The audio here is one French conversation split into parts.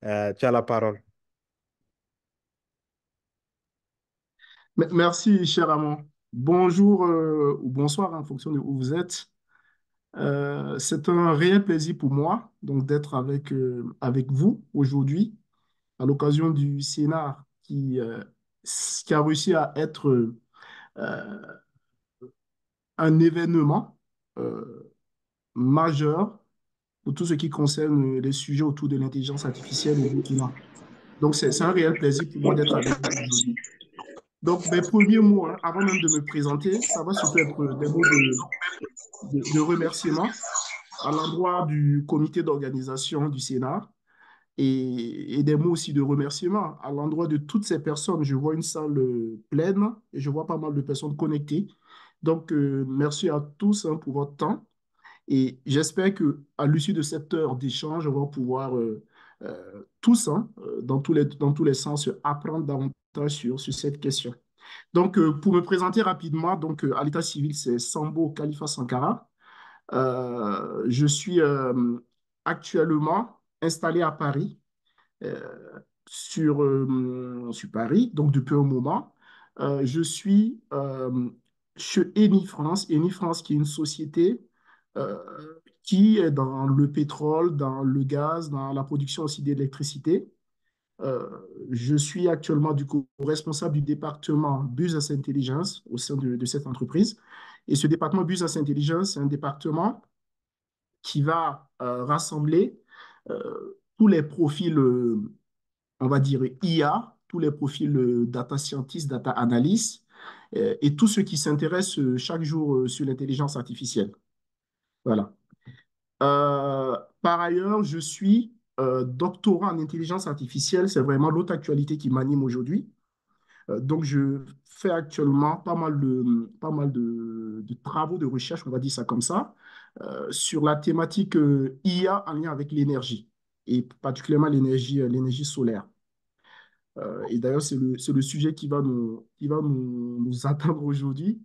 Tu as la parole. Merci, cher Amand. Bonjour ou bonsoir en fonction de où vous êtes. C'est un réel plaisir pour moi donc d'être avec vous aujourd'hui à l'occasion du Sénat qui a réussi à être un événement euh, majeur pour tout ce qui concerne les sujets autour de l'intelligence artificielle au Burkina. Donc, c'est un réel plaisir pour moi d'être avec vous aujourd'hui. Donc, mes premiers mots, hein, avant même de me présenter, ça va surtout être des mots de remerciement à l'endroit du comité d'organisation du Sénat et des mots aussi de remerciement à l'endroit de toutes ces personnes. Je vois une salle pleine et je vois pas mal de personnes connectées. Donc, merci à tous hein, pour votre temps et j'espère que à l'issue de cette heure d'échange, on va pouvoir tous, hein, dans tous les sens, apprendre davantage sur cette question. Donc, pour me présenter rapidement, donc, à l'état civil, c'est Sambo Khalifa Sankara. Je suis actuellement installé à Paris, euh, sur Paris, donc depuis un moment. Je suis chez Eni France, Eni France qui est une société euh, qui est dans le pétrole, dans le gaz, dans la production aussi d'électricité. Euh, je suis actuellement du coup responsable du département Business Intelligence au sein de cette entreprise. Et ce département Business Intelligence, c'est un département qui va rassembler tous les profils, on va dire IA, tous les profils data scientist, data analyst, et tous ceux qui s'intéressent chaque jour sur l'intelligence artificielle. Voilà. Par ailleurs, je suis doctorant en intelligence artificielle. C'est vraiment l'autre actualité qui m'anime aujourd'hui. Donc, je fais actuellement pas mal de travaux de recherche, on va dire ça comme ça, sur la thématique IA en lien avec l'énergie, et particulièrement l'énergie solaire. Et d'ailleurs, c'est le sujet qui va nous attendre aujourd'hui.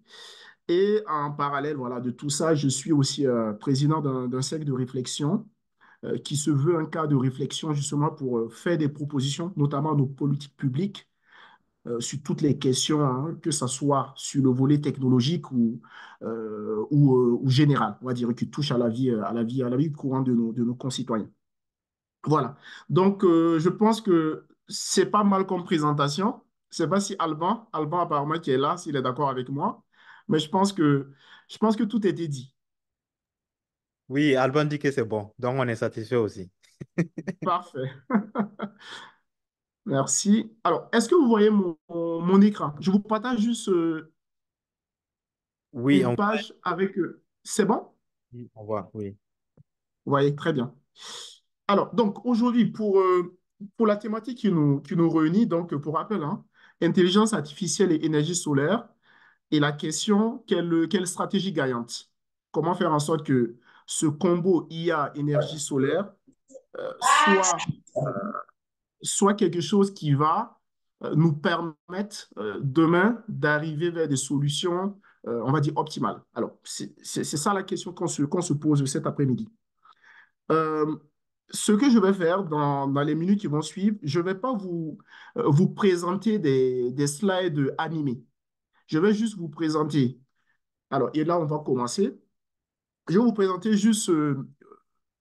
Et en parallèle, voilà, de tout ça, je suis aussi président d'un cercle de réflexion qui se veut un cas de réflexion justement pour faire des propositions, notamment à nos politiques publiques sur toutes les questions, hein, que ce soit sur le volet technologique ou général, on va dire, qui touche à la vie courante de nos concitoyens. Voilà. Donc, je pense que c'est pas mal comme présentation. Je ne sais pas si Alban apparemment qui est là, s'il est d'accord avec moi, mais je pense que tout était dit. Oui, Alban dit que c'est bon, donc on est satisfait aussi. Parfait. Merci. Alors, est-ce que vous voyez mon écran? Je vous partage juste Oui, une page avec... c'est bon? on voit, oui. Vous voyez, très bien. Alors, donc aujourd'hui, pour la thématique qui nous réunit, donc pour rappel, hein, intelligence artificielle et énergie solaire, et la question, quelle stratégie gagnante? Comment faire en sorte que ce combo IA énergie solaire soit, soit quelque chose qui va nous permettre demain d'arriver vers des solutions, on va dire, optimales. Alors, c'est ça la question qu'on se pose cet après-midi. Euh, Ce que je vais faire dans les minutes qui vont suivre, je ne vais pas vous présenter des slides animés. Je vais juste vous présenter. Alors, et là, on va commencer. Je vais vous présenter juste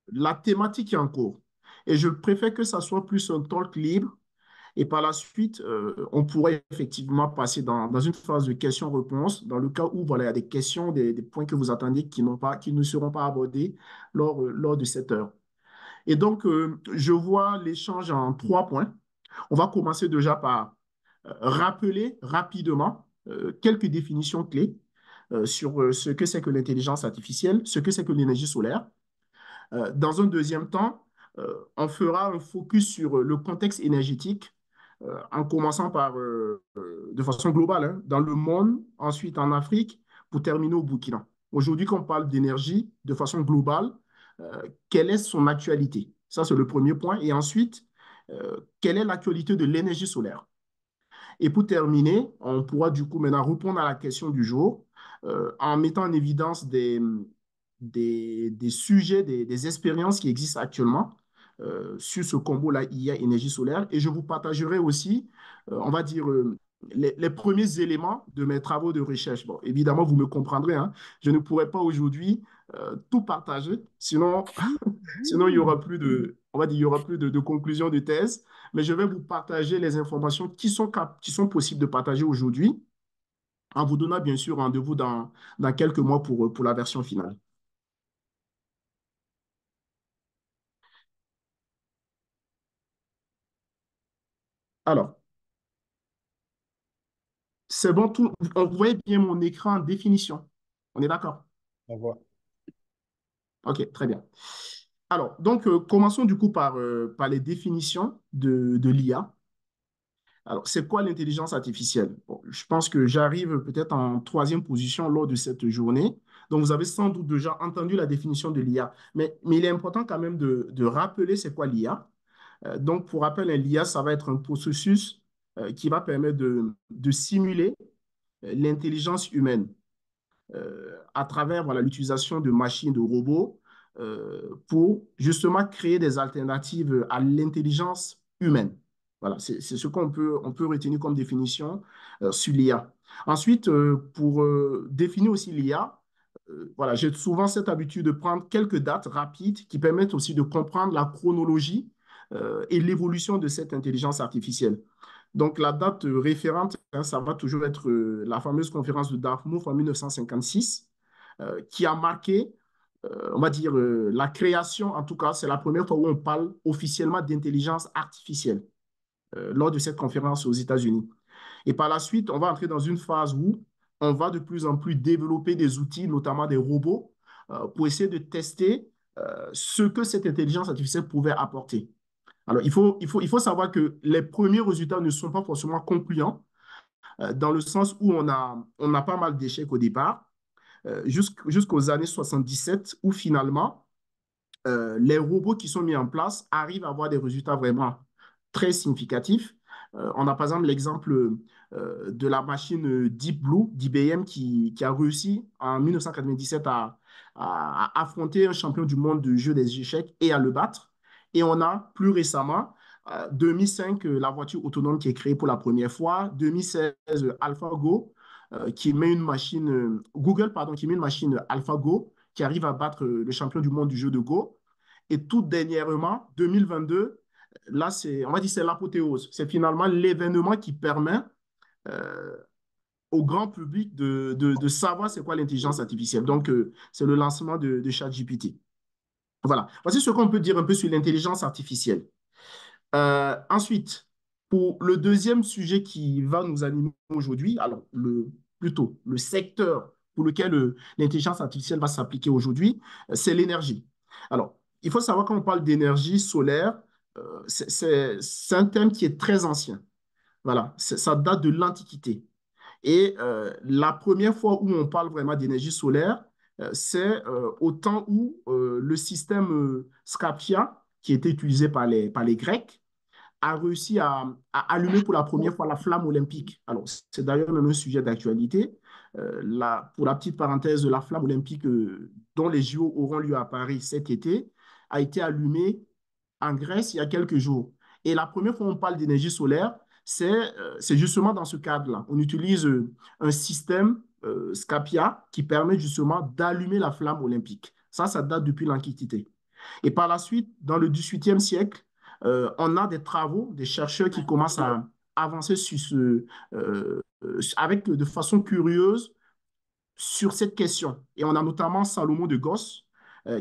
la thématique qui est en cours. Et je préfère que ça soit plus un talk libre. Et par la suite, on pourrait effectivement passer dans une phase de questions-réponses, dans le cas où voilà, il y a des questions, des points que vous attendez qui ne seront pas abordés lors de cette heure. Et donc, je vois l'échange en trois points. On va commencer déjà par rappeler rapidement quelques définitions clés sur ce que c'est que l'intelligence artificielle, ce que c'est que l'énergie solaire. Dans un deuxième temps, on fera un focus sur le contexte énergétique, en commençant de façon globale, hein, dans le monde, ensuite en Afrique, pour terminer au Burkina. Aujourd'hui, quand on parle d'énergie de façon globale, quelle est son actualité? Ça, c'est le premier point. Et ensuite, quelle est l'actualité de l'énergie solaire? Et pour terminer, on pourra du coup maintenant répondre à la question du jour en mettant en évidence des sujets, des expériences qui existent actuellement sur ce combo-là, IA, énergie solaire. Et je vous partagerai aussi, on va dire, les premiers éléments de mes travaux de recherche. Bon, évidemment, vous me comprendrez, hein, je ne pourrais pas aujourd'hui tout partager, sinon, sinon il y aura plus de, on va dire, il y aura plus de conclusion de thèse, mais je vais vous partager les informations qui sont possibles de partager aujourd'hui, en vous donnant bien sûr rendez-vous dans quelques mois pour la version finale. Alors, c'est bon, tout, vous voyez bien mon écran en définition. On est d'accord? On voit. OK, très bien. Alors, donc, commençons du coup par les définitions de l'IA. Alors, c'est quoi l'intelligence artificielle? Bon, je pense que j'arrive peut-être en troisième position lors de cette journée. Donc, vous avez sans doute déjà entendu la définition de l'IA, mais il est important quand même de rappeler c'est quoi l'IA. Donc, pour rappel, l'IA, ça va être un processus qui va permettre de simuler l'intelligence humaine à travers voilà, l'utilisation de machines, de robots, pour justement créer des alternatives à l'intelligence humaine. Voilà, c'est ce on peut retenir comme définition sur l'IA. Ensuite, pour définir aussi l'IA, voilà, j'ai souvent cette habitude de prendre quelques dates rapides qui permettent aussi de comprendre la chronologie et l'évolution de cette intelligence artificielle. Donc, la date référente, hein, ça va toujours être la fameuse conférence de Dartmouth en 1956, qui a marqué, on va dire, la création, en tout cas, c'est la première fois où on parle officiellement d'intelligence artificielle lors de cette conférence aux États-Unis. Et par la suite, on va entrer dans une phase où on va de plus en plus développer des outils, notamment des robots, pour essayer de tester ce que cette intelligence artificielle pouvait apporter. Alors, il faut savoir que les premiers résultats ne sont pas forcément concluants, dans le sens où on a pas mal d'échecs au départ, jusqu'aux années 77, où finalement, les robots qui sont mis en place arrivent à avoir des résultats vraiment très significatifs. On a par exemple l'exemple de la machine Deep Blue d'IBM qui a réussi en 1997 à affronter un champion du monde de jeu des échecs et à le battre. Et on a plus récemment, 2005, la voiture autonome qui est créée pour la première fois, 2016, AlphaGo, qui met une machine, Google, pardon, qui met une machine AlphaGo qui arrive à battre le champion du monde du jeu de Go. Et tout dernièrement, 2022, là, on va dire c'est l'apothéose. C'est finalement l'événement qui permet euh, au grand public de savoir c'est quoi l'intelligence artificielle. Donc, c'est le lancement de ChatGPT. Voilà. Voici ce qu'on peut dire un peu sur l'intelligence artificielle. Ensuite, pour le deuxième sujet qui va nous animer aujourd'hui, alors plutôt le secteur pour lequel l'intelligence artificielle va s'appliquer aujourd'hui, c'est l'énergie. Alors, il faut savoir quand on parle d'énergie solaire, c'est un thème qui est très ancien. Voilà, ça date de l'Antiquité. Et la première fois où on parle vraiment d'énergie solaire, c'est au temps où le système Scaphia, qui était utilisé par les Grecs, a réussi à allumer pour la première fois la flamme olympique. Alors, c'est d'ailleurs même un sujet d'actualité. Pour la petite parenthèse, la flamme olympique dont les JO auront lieu à Paris cet été a été allumée en Grèce il y a quelques jours. Et la première fois où on parle d'énergie solaire, c'est justement dans ce cadre-là. On utilise un système Scapia qui permet justement d'allumer la flamme olympique. Ça date depuis l'Antiquité. Et par la suite, dans le 18e siècle, on a des travaux, des chercheurs qui commencent à avancer de façon curieuse sur cette question. Et on a notamment Salomon de Gosse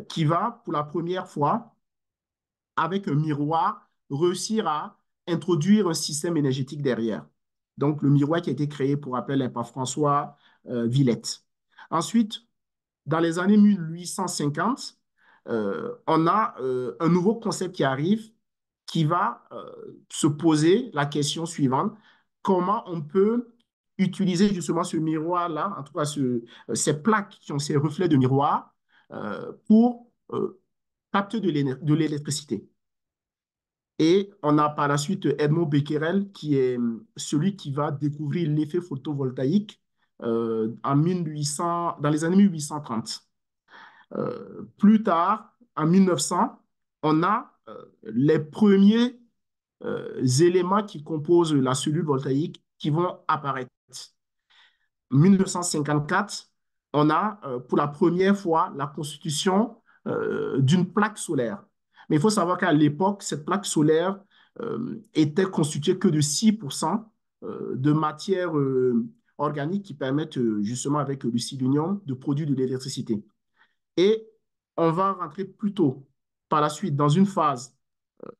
qui va, pour la première fois, avec un miroir, réussir à introduire un système énergétique derrière. Donc, le miroir qui a été créé pour appeler par François Villette. Ensuite, dans les années 1850, on a un nouveau concept qui arrive qui va se poser la question suivante. Comment on peut utiliser justement ce miroir-là, en tout cas ces plaques qui ont ces reflets de miroir, pour capter de l'électricité. Et on a par la suite Edmond Becquerel, qui est celui qui va découvrir l'effet photovoltaïque en 1800, dans les années 1830. Plus tard, en 1900, on a les premiers éléments qui composent la cellule voltaïque qui vont apparaître. 1954, on a pour la première fois la constitution d'une plaque solaire. Mais il faut savoir qu'à l'époque, cette plaque solaire était constituée que de 6% de matière organique qui permettent justement avec le silicium de produire de l'électricité. Et on va rentrer plutôt par la suite dans une phase,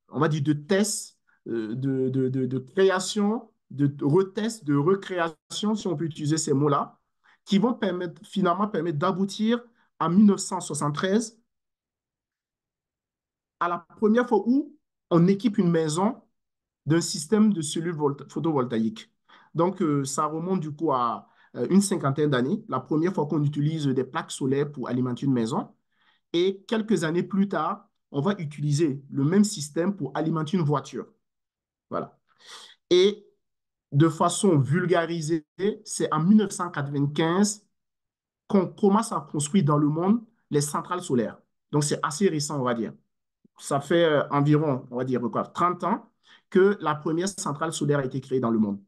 on va dire, de test, de création, de retest, de recréation, si on peut utiliser ces mots-là, qui vont finalement permettre d'aboutir en 1973 à la première fois où on équipe une maison d'un système de cellules photovoltaïques. Donc, ça remonte du coup à une cinquantaine d'années, la première fois qu'on utilise des plaques solaires pour alimenter une maison. Et quelques années plus tard, on va utiliser le même système pour alimenter une voiture. Voilà. Et de façon vulgarisée, c'est en 1995 qu'on commence à construire dans le monde les centrales solaires. Donc, c'est assez récent, on va dire. Ça fait environ, on va dire quoi, 30 ans que la première centrale solaire a été créée dans le monde.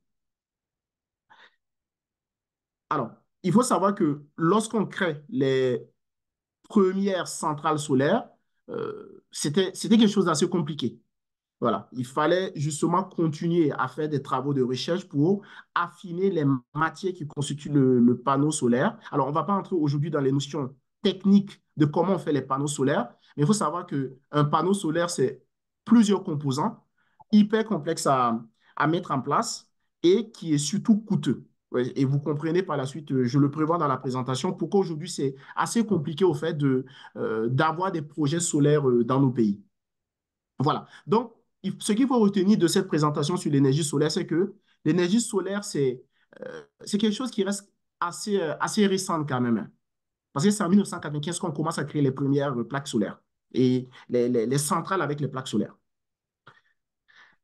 Alors, il faut savoir que lorsqu'on crée les premières centrales solaires, c'était quelque chose d'assez compliqué. Voilà, il fallait justement continuer à faire des travaux de recherche pour affiner les matières qui constituent le panneau solaire. Alors, on ne va pas entrer aujourd'hui dans les notions techniques de comment on fait les panneaux solaires, mais il faut savoir qu'un panneau solaire, c'est plusieurs composants hyper complexes à mettre en place et qui est surtout coûteux. Ouais, et vous comprenez par la suite, je le prévois dans la présentation, pourquoi aujourd'hui c'est assez compliqué au fait d'avoir des projets solaires dans nos pays. Voilà. Donc, ce qu'il faut retenir de cette présentation sur l'énergie solaire, c'est que l'énergie solaire, c'est quelque chose qui reste assez récente quand même, hein. Parce que c'est en 1995 qu'on commence à créer les premières plaques solaires et les centrales avec les plaques solaires.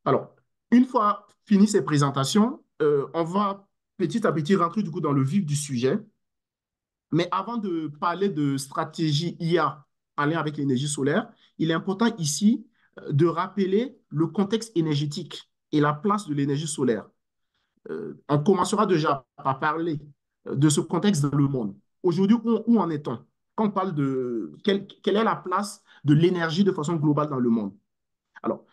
Alors, une fois fini ces présentations, on va petit à petit rentrer du coup dans le vif du sujet. Mais avant de parler de stratégie IA en lien avec l'énergie solaire, il est important ici de rappeler le contexte énergétique et la place de l'énergie solaire. On commencera déjà par parler de ce contexte dans le monde. Aujourd'hui, où en est-on? Quand on parle de quelle est la place de l'énergie de façon globale dans le monde? Alors,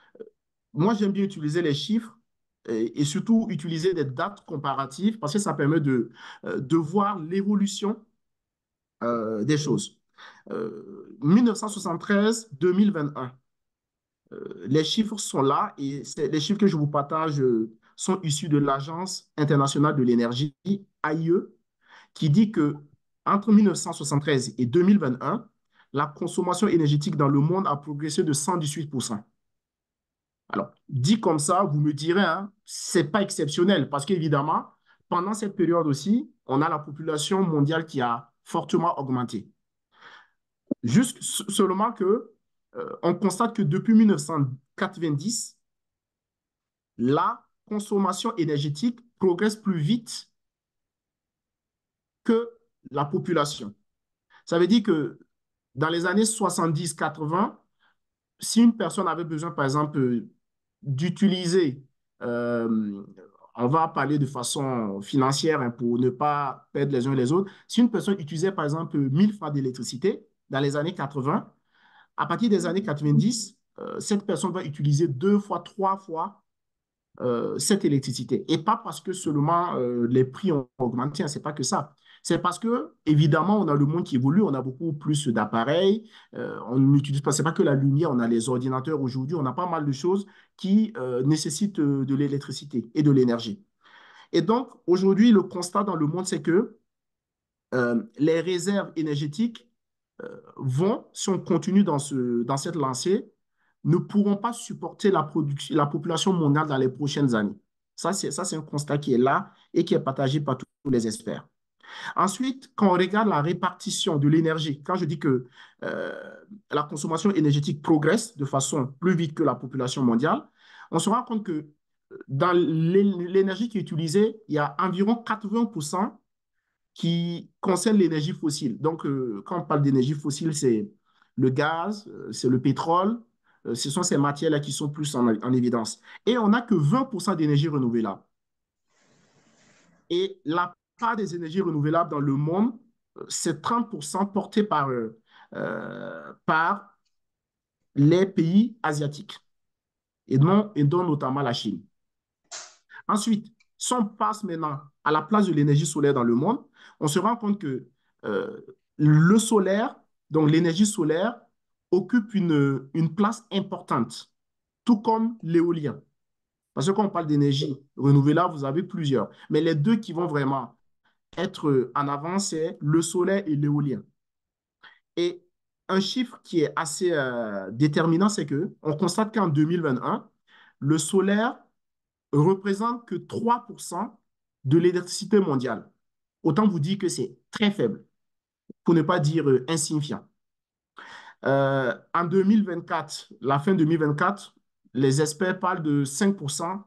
moi, j'aime bien utiliser les chiffres et surtout utiliser des dates comparatives parce que ça permet de voir l'évolution des choses. 1973-2021, les chiffres sont là et les chiffres que je vous partage sont issus de l'Agence internationale de l'énergie, AIE, qui dit que entre 1973 et 2021, la consommation énergétique dans le monde a progressé de 118%. Alors, dit comme ça, vous me direz, hein, c'est pas exceptionnel parce qu'évidemment, pendant cette période aussi, on a la population mondiale qui a fortement augmenté. Juste seulement que on constate que depuis 1990, la consommation énergétique progresse plus vite que la population. Ça veut dire que dans les années 70-80, si une personne avait besoin, par exemple, d'utiliser, euh, on va parler de façon financière hein, pour ne pas perdre les uns les autres, si une personne utilisait, par exemple, 1000 francs d'électricité dans les années 80, à partir des années 90, cette personne va utiliser deux fois, trois fois cette électricité. Et pas parce que seulement les prix ont augmenté, hein, c'est pas que ça. C'est parce que, évidemment, on a le monde qui évolue, on a beaucoup plus d'appareils, on n'utilise pas, c'est pas que la lumière, on a les ordinateurs aujourd'hui, on a pas mal de choses qui nécessitent de l'électricité et de l'énergie. Et donc, aujourd'hui, le constat dans le monde, c'est que les réserves énergétiques vont, si on continue dans cette lancée, ne pourront pas supporter la population mondiale dans les prochaines années. Ça, c'est un constat qui est là et qui est partagé par tous les experts. Ensuite, quand on regarde la répartition de l'énergie, quand je dis que la consommation énergétique progresse de façon plus vite que la population mondiale, on se rend compte que dans l'énergie qui est utilisée, il y a environ 80% qui concerne l'énergie fossile. Donc, quand on parle d'énergie fossile, c'est le gaz, c'est le pétrole, Ce sont ces matières-là qui sont plus en évidence. Et on n'a que 20% d'énergie renouvelable. Et la part des énergies renouvelables dans le monde, c'est 30% porté par les pays asiatiques, et dont notamment la Chine. Ensuite, si on passe maintenant à la place de l'énergie solaire dans le monde, on se rend compte que euh, le solaire, donc l'énergie solaire, occupe une place importante, tout comme l'éolien. Parce que quand on parle d'énergie renouvelable, vous avez plusieurs. Mais les deux qui vont vraiment être en avant, c'est le solaire et l'éolien. Et un chiffre qui est assez déterminant, c'est que on constate qu'en 2021, le solaire représente que 3% de l'électricité mondiale. Autant vous dire que c'est très faible, pour ne pas dire insignifiant. En 2024, la fin 2024, les experts parlent de 5%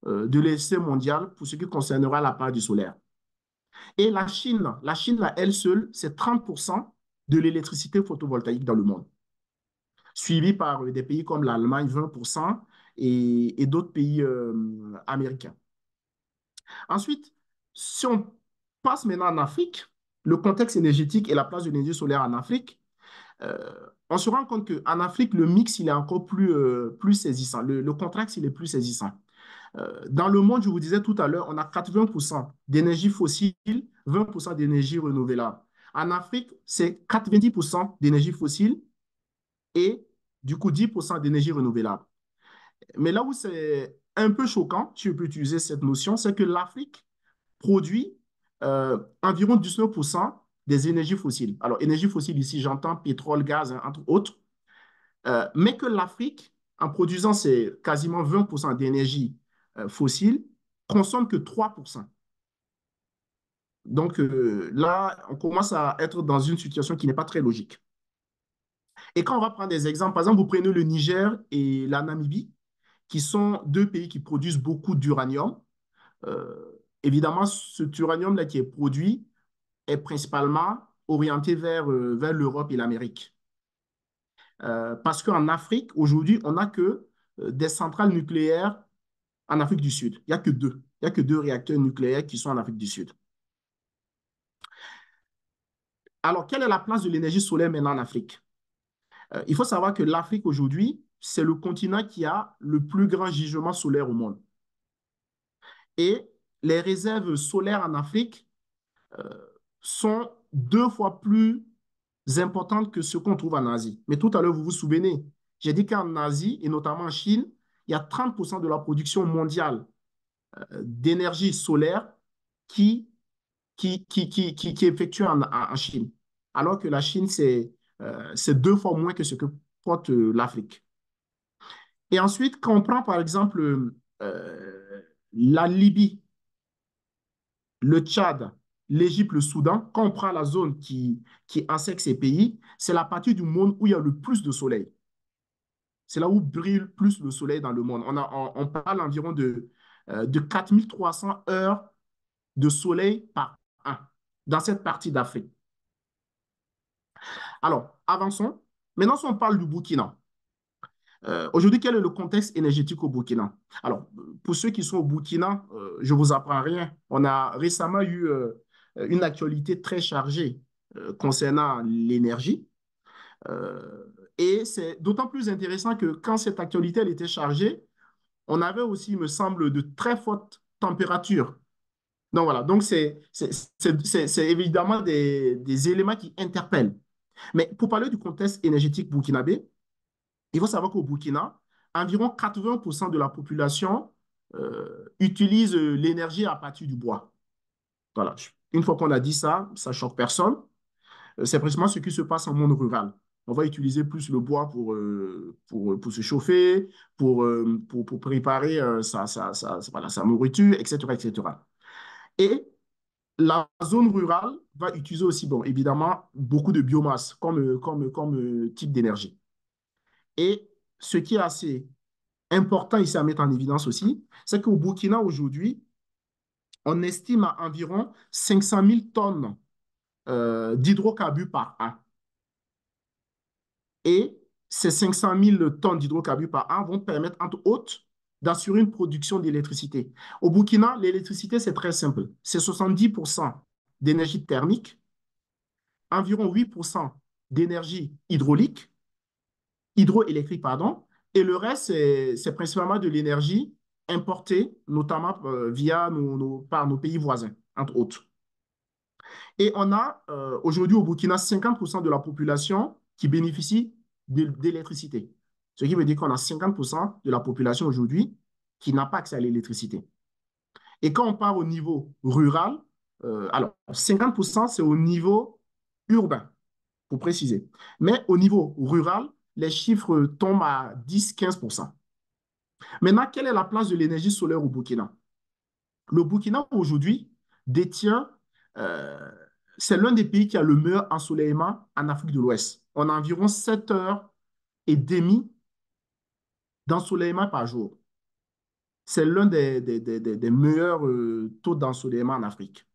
de l'électricité mondiale pour ce qui concernera la part du solaire. Et la Chine, à elle seule, c'est 30% de l'électricité photovoltaïque dans le monde, suivi par des pays comme l'Allemagne, 20%, et d'autres pays américains. Ensuite, si on passe maintenant en Afrique, le contexte énergétique et la place de l'énergie solaire en Afrique, euh, on se rend compte qu'en Afrique, le mix, il est encore plus saisissant. Le contraste, il est plus saisissant. Dans le monde, je vous disais tout à l'heure, on a 80% d'énergie fossile, 20% d'énergie renouvelable. En Afrique, c'est 90% d'énergie fossile et du coup 10% d'énergie renouvelable. Mais là où c'est un peu choquant, si je peux utiliser cette notion, c'est que l'Afrique produit environ 19% des énergies fossiles. Alors, énergie fossile ici, j'entends pétrole, gaz, hein, entre autres, mais que l'Afrique, en produisant quasiment 20% d'énergie fossile, consomme que 3%. Donc là, on commence à être dans une situation qui n'est pas très logique. Et quand on va prendre des exemples, par exemple, vous prenez le Niger et la Namibie, qui sont deux pays qui produisent beaucoup d'uranium. Euh, Évidemment, cet uranium-là qui est produit est principalement orienté vers l'Europe et l'Amérique. Parce qu'en Afrique, aujourd'hui, on n'a que des centrales nucléaires en Afrique du Sud. Il n'y a que deux. Il n'y a que deux réacteurs nucléaires qui sont en Afrique du Sud. Alors, quelle est la place de l'énergie solaire maintenant en Afrique? Il faut savoir que l'Afrique aujourd'hui, c'est le continent qui a le plus grand gisement solaire au monde. Et les réserves solaires en Afrique sont 2 fois plus importantes que ce qu'on trouve en Asie. Mais tout à l'heure, vous vous souvenez, j'ai dit qu'en Asie, et notamment en Chine, il y a 30% de la production mondiale d'énergie solaire qui, qui est effectuée en Chine. Alors que la Chine, c'est 2 fois moins que ce que porte l'Afrique. Et ensuite, quand on prend par exemple la Libye, le Tchad, l'Égypte, le Soudan, quand on prend la zone qui encercle ces pays, c'est la partie du monde où il y a le plus de soleil. C'est là où brille plus le soleil dans le monde. On parle environ de 4300 heures de soleil par an dans cette partie d'Afrique. Alors, avançons. Maintenant, si on parle du Burkina, aujourd'hui, quel est le contexte énergétique au Burkina? Alors, pour ceux qui sont au Burkina, je ne vous apprends rien. On a récemment eu une actualité très chargée concernant l'énergie. Euh, et c'est d'autant plus intéressant que quand cette actualité elle était chargée, on avait aussi, il me semble, de très fortes températures. Donc voilà, donc c'est évidemment des éléments qui interpellent. Mais pour parler du contexte énergétique burkinabé, il faut savoir qu'au Burkina, environ 80% de la population utilise l'énergie à partir du bois. Voilà. Une fois qu'on a dit ça, ça ne choque personne. C'est précisément ce qui se passe en monde rural. On va utiliser plus le bois pour se chauffer, pour préparer voilà, sa nourriture, etc., etc. Et la zone rurale va utiliser aussi, bon, évidemment, beaucoup de biomasse comme type d'énergie. Et ce qui est assez important ici à mettre en évidence aussi, c'est qu'au Burkina aujourd'hui, on estime à environ 500 000 tonnes d'hydrocarbures par an. Et ces 500 000 tonnes d'hydrocarbures par an vont permettre, entre autres, d'assurer une production d'électricité. Au Burkina, l'électricité, c'est très simple. C'est 70% d'énergie thermique, environ 8% d'énergie hydroélectrique, pardon, et le reste, c'est principalement de l'énergie importée, notamment via par nos pays voisins, entre autres. Et on a aujourd'hui au Burkina 50% de la population qui bénéficie d'électricité. Ce qui veut dire qu'on a 50% de la population aujourd'hui qui n'a pas accès à l'électricité. Et quand on part au niveau rural, alors 50% c'est au niveau urbain, pour préciser. Mais au niveau rural, les chiffres tombent à 10-15%. Maintenant, quelle est la place de l'énergie solaire au Burkina? Le Burkina aujourd'hui détient, euh, c'est l'un des pays qui a le meilleur ensoleillement en Afrique de l'Ouest. On a environ 7 heures et demie d'ensoleillement par jour. C'est l'un des meilleurs taux d'ensoleillement en Afrique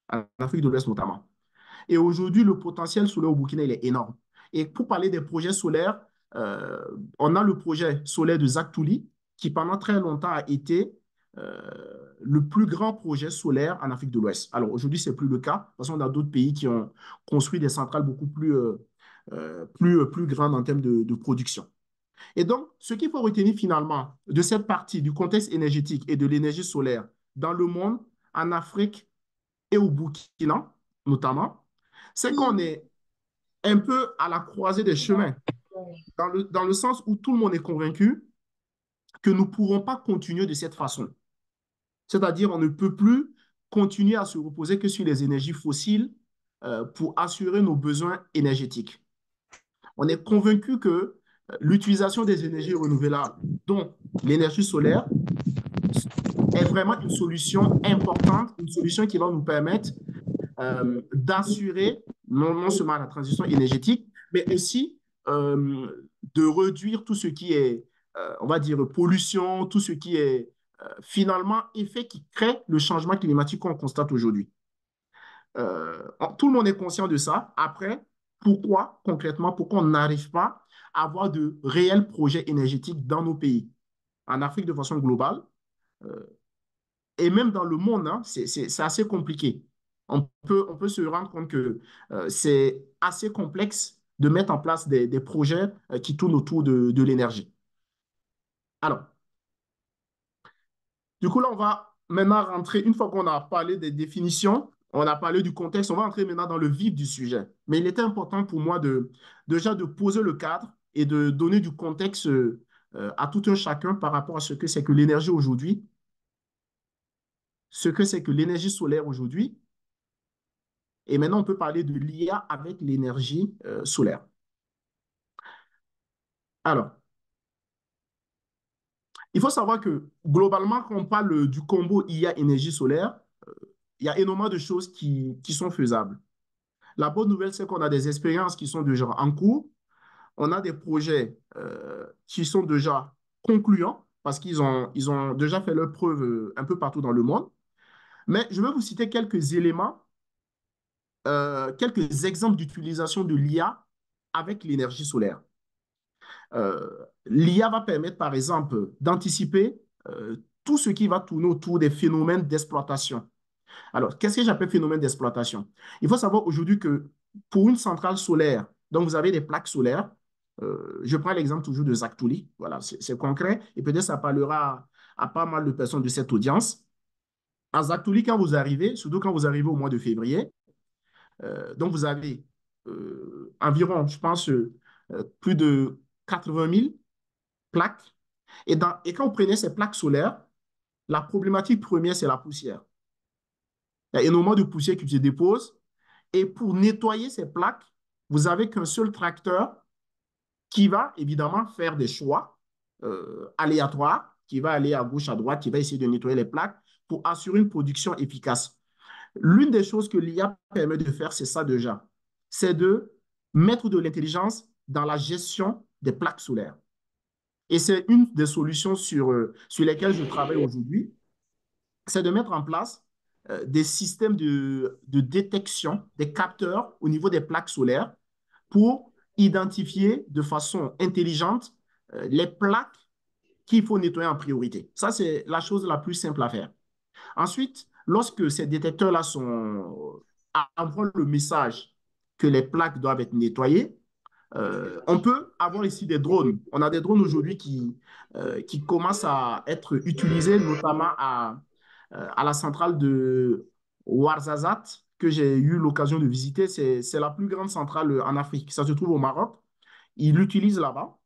de l'Ouest notamment. Et aujourd'hui, le potentiel solaire au Burkina, il est énorme. Et pour parler des projets solaires, euh, on a le projet solaire de Zaktouli, qui pendant très longtemps a été euh, le plus grand projet solaire en Afrique de l'Ouest. Alors aujourd'hui, ce n'est plus le cas. De toute façon, on a d'autres pays qui ont construit des centrales beaucoup plus grandes en termes de production. Et donc, ce qu'il faut retenir finalement de cette partie du contexte énergétique et de l'énergie solaire dans le monde, en Afrique et au Burkina notamment, c'est qu'on est un peu à la croisée des chemins, dans le sens où tout le monde est convaincu que nous ne pourrons pas continuer de cette façon. C'est-à-dire, on ne peut plus continuer à se reposer que sur les énergies fossiles pour assurer nos besoins énergétiques. On est convaincu que l'utilisation des énergies renouvelables, dont l'énergie solaire, est vraiment une solution importante, une solution qui va nous permettre d'assurer non seulement la transition énergétique, mais aussi de réduire tout ce qui est, on va dire, pollution, tout ce qui est finalement effet qui crée le changement climatique qu'on constate aujourd'hui. Tout le monde est conscient de ça. Après, pourquoi concrètement, pourquoi on n'arrive pas à avoir de réels projets énergétiques dans nos pays, en Afrique de façon globale, euh, et même dans le monde, hein, c'est assez compliqué. On peut se rendre compte que c'est assez complexe de mettre en place des projets qui tournent autour de l'énergie. Alors, du coup, là, on va maintenant rentrer, une fois qu'on a parlé des définitions, on a parlé du contexte, on va entrer maintenant dans le vif du sujet. Mais il était important pour moi déjà de poser le cadre et de donner du contexte à tout un chacun par rapport à ce que c'est que l'énergie aujourd'hui, ce que c'est que l'énergie solaire aujourd'hui. Et maintenant, on peut parler de l'IA avec l'énergie solaire. Alors, il faut savoir que globalement, quand on parle du combo IA-énergie solaire, il y a énormément de choses qui sont faisables. La bonne nouvelle, c'est qu'on a des expériences qui sont déjà en cours. On a des projets qui sont déjà concluants parce ils ont déjà fait leurs preuves un peu partout dans le monde. Mais je vais vous citer quelques éléments, quelques exemples d'utilisation de l'IA avec l'énergie solaire. L'IA va permettre, par exemple, d'anticiper tout ce qui va tourner autour des phénomènes d'exploitation. Alors, qu'est-ce que j'appelle phénomène d'exploitation? Il faut savoir aujourd'hui que pour une centrale solaire, donc vous avez des plaques solaires, je prends l'exemple toujours de Zaktouli, voilà, c'est concret, et peut-être ça parlera à pas mal de personnes de cette audience. À Zaktouli, quand vous arrivez, surtout quand vous arrivez au mois de février, donc vous avez environ, je pense, plus de 80 000 plaques. Et quand vous prenez ces plaques solaires, la problématique première, c'est la poussière. Il y a énormément de poussière qui se dépose. Et pour nettoyer ces plaques, vous n'avez qu'un seul tracteur qui va évidemment faire des choix aléatoires, qui va aller à gauche, à droite, qui va essayer de nettoyer les plaques pour assurer une production efficace. L'une des choses que l'IA permet de faire, c'est ça déjà. C'est de mettre de l'intelligence dans la gestion des plaques solaires. Et c'est une des solutions sur lesquelles je travaille aujourd'hui, c'est de mettre en place des systèmes de détection, des capteurs au niveau des plaques solaires pour identifier de façon intelligente les plaques qu'il faut nettoyer en priorité. Ça, c'est la chose la plus simple à faire. Ensuite, lorsque ces détecteurs-là envoient le message que les plaques doivent être nettoyées, on peut avoir ici des drones. On a des drones aujourd'hui qui commencent à être utilisés, notamment à la centrale de Ouarzazate, que j'ai eu l'occasion de visiter. C'est la plus grande centrale en Afrique. Ça se trouve au Maroc. Ils l'utilisent là-bas.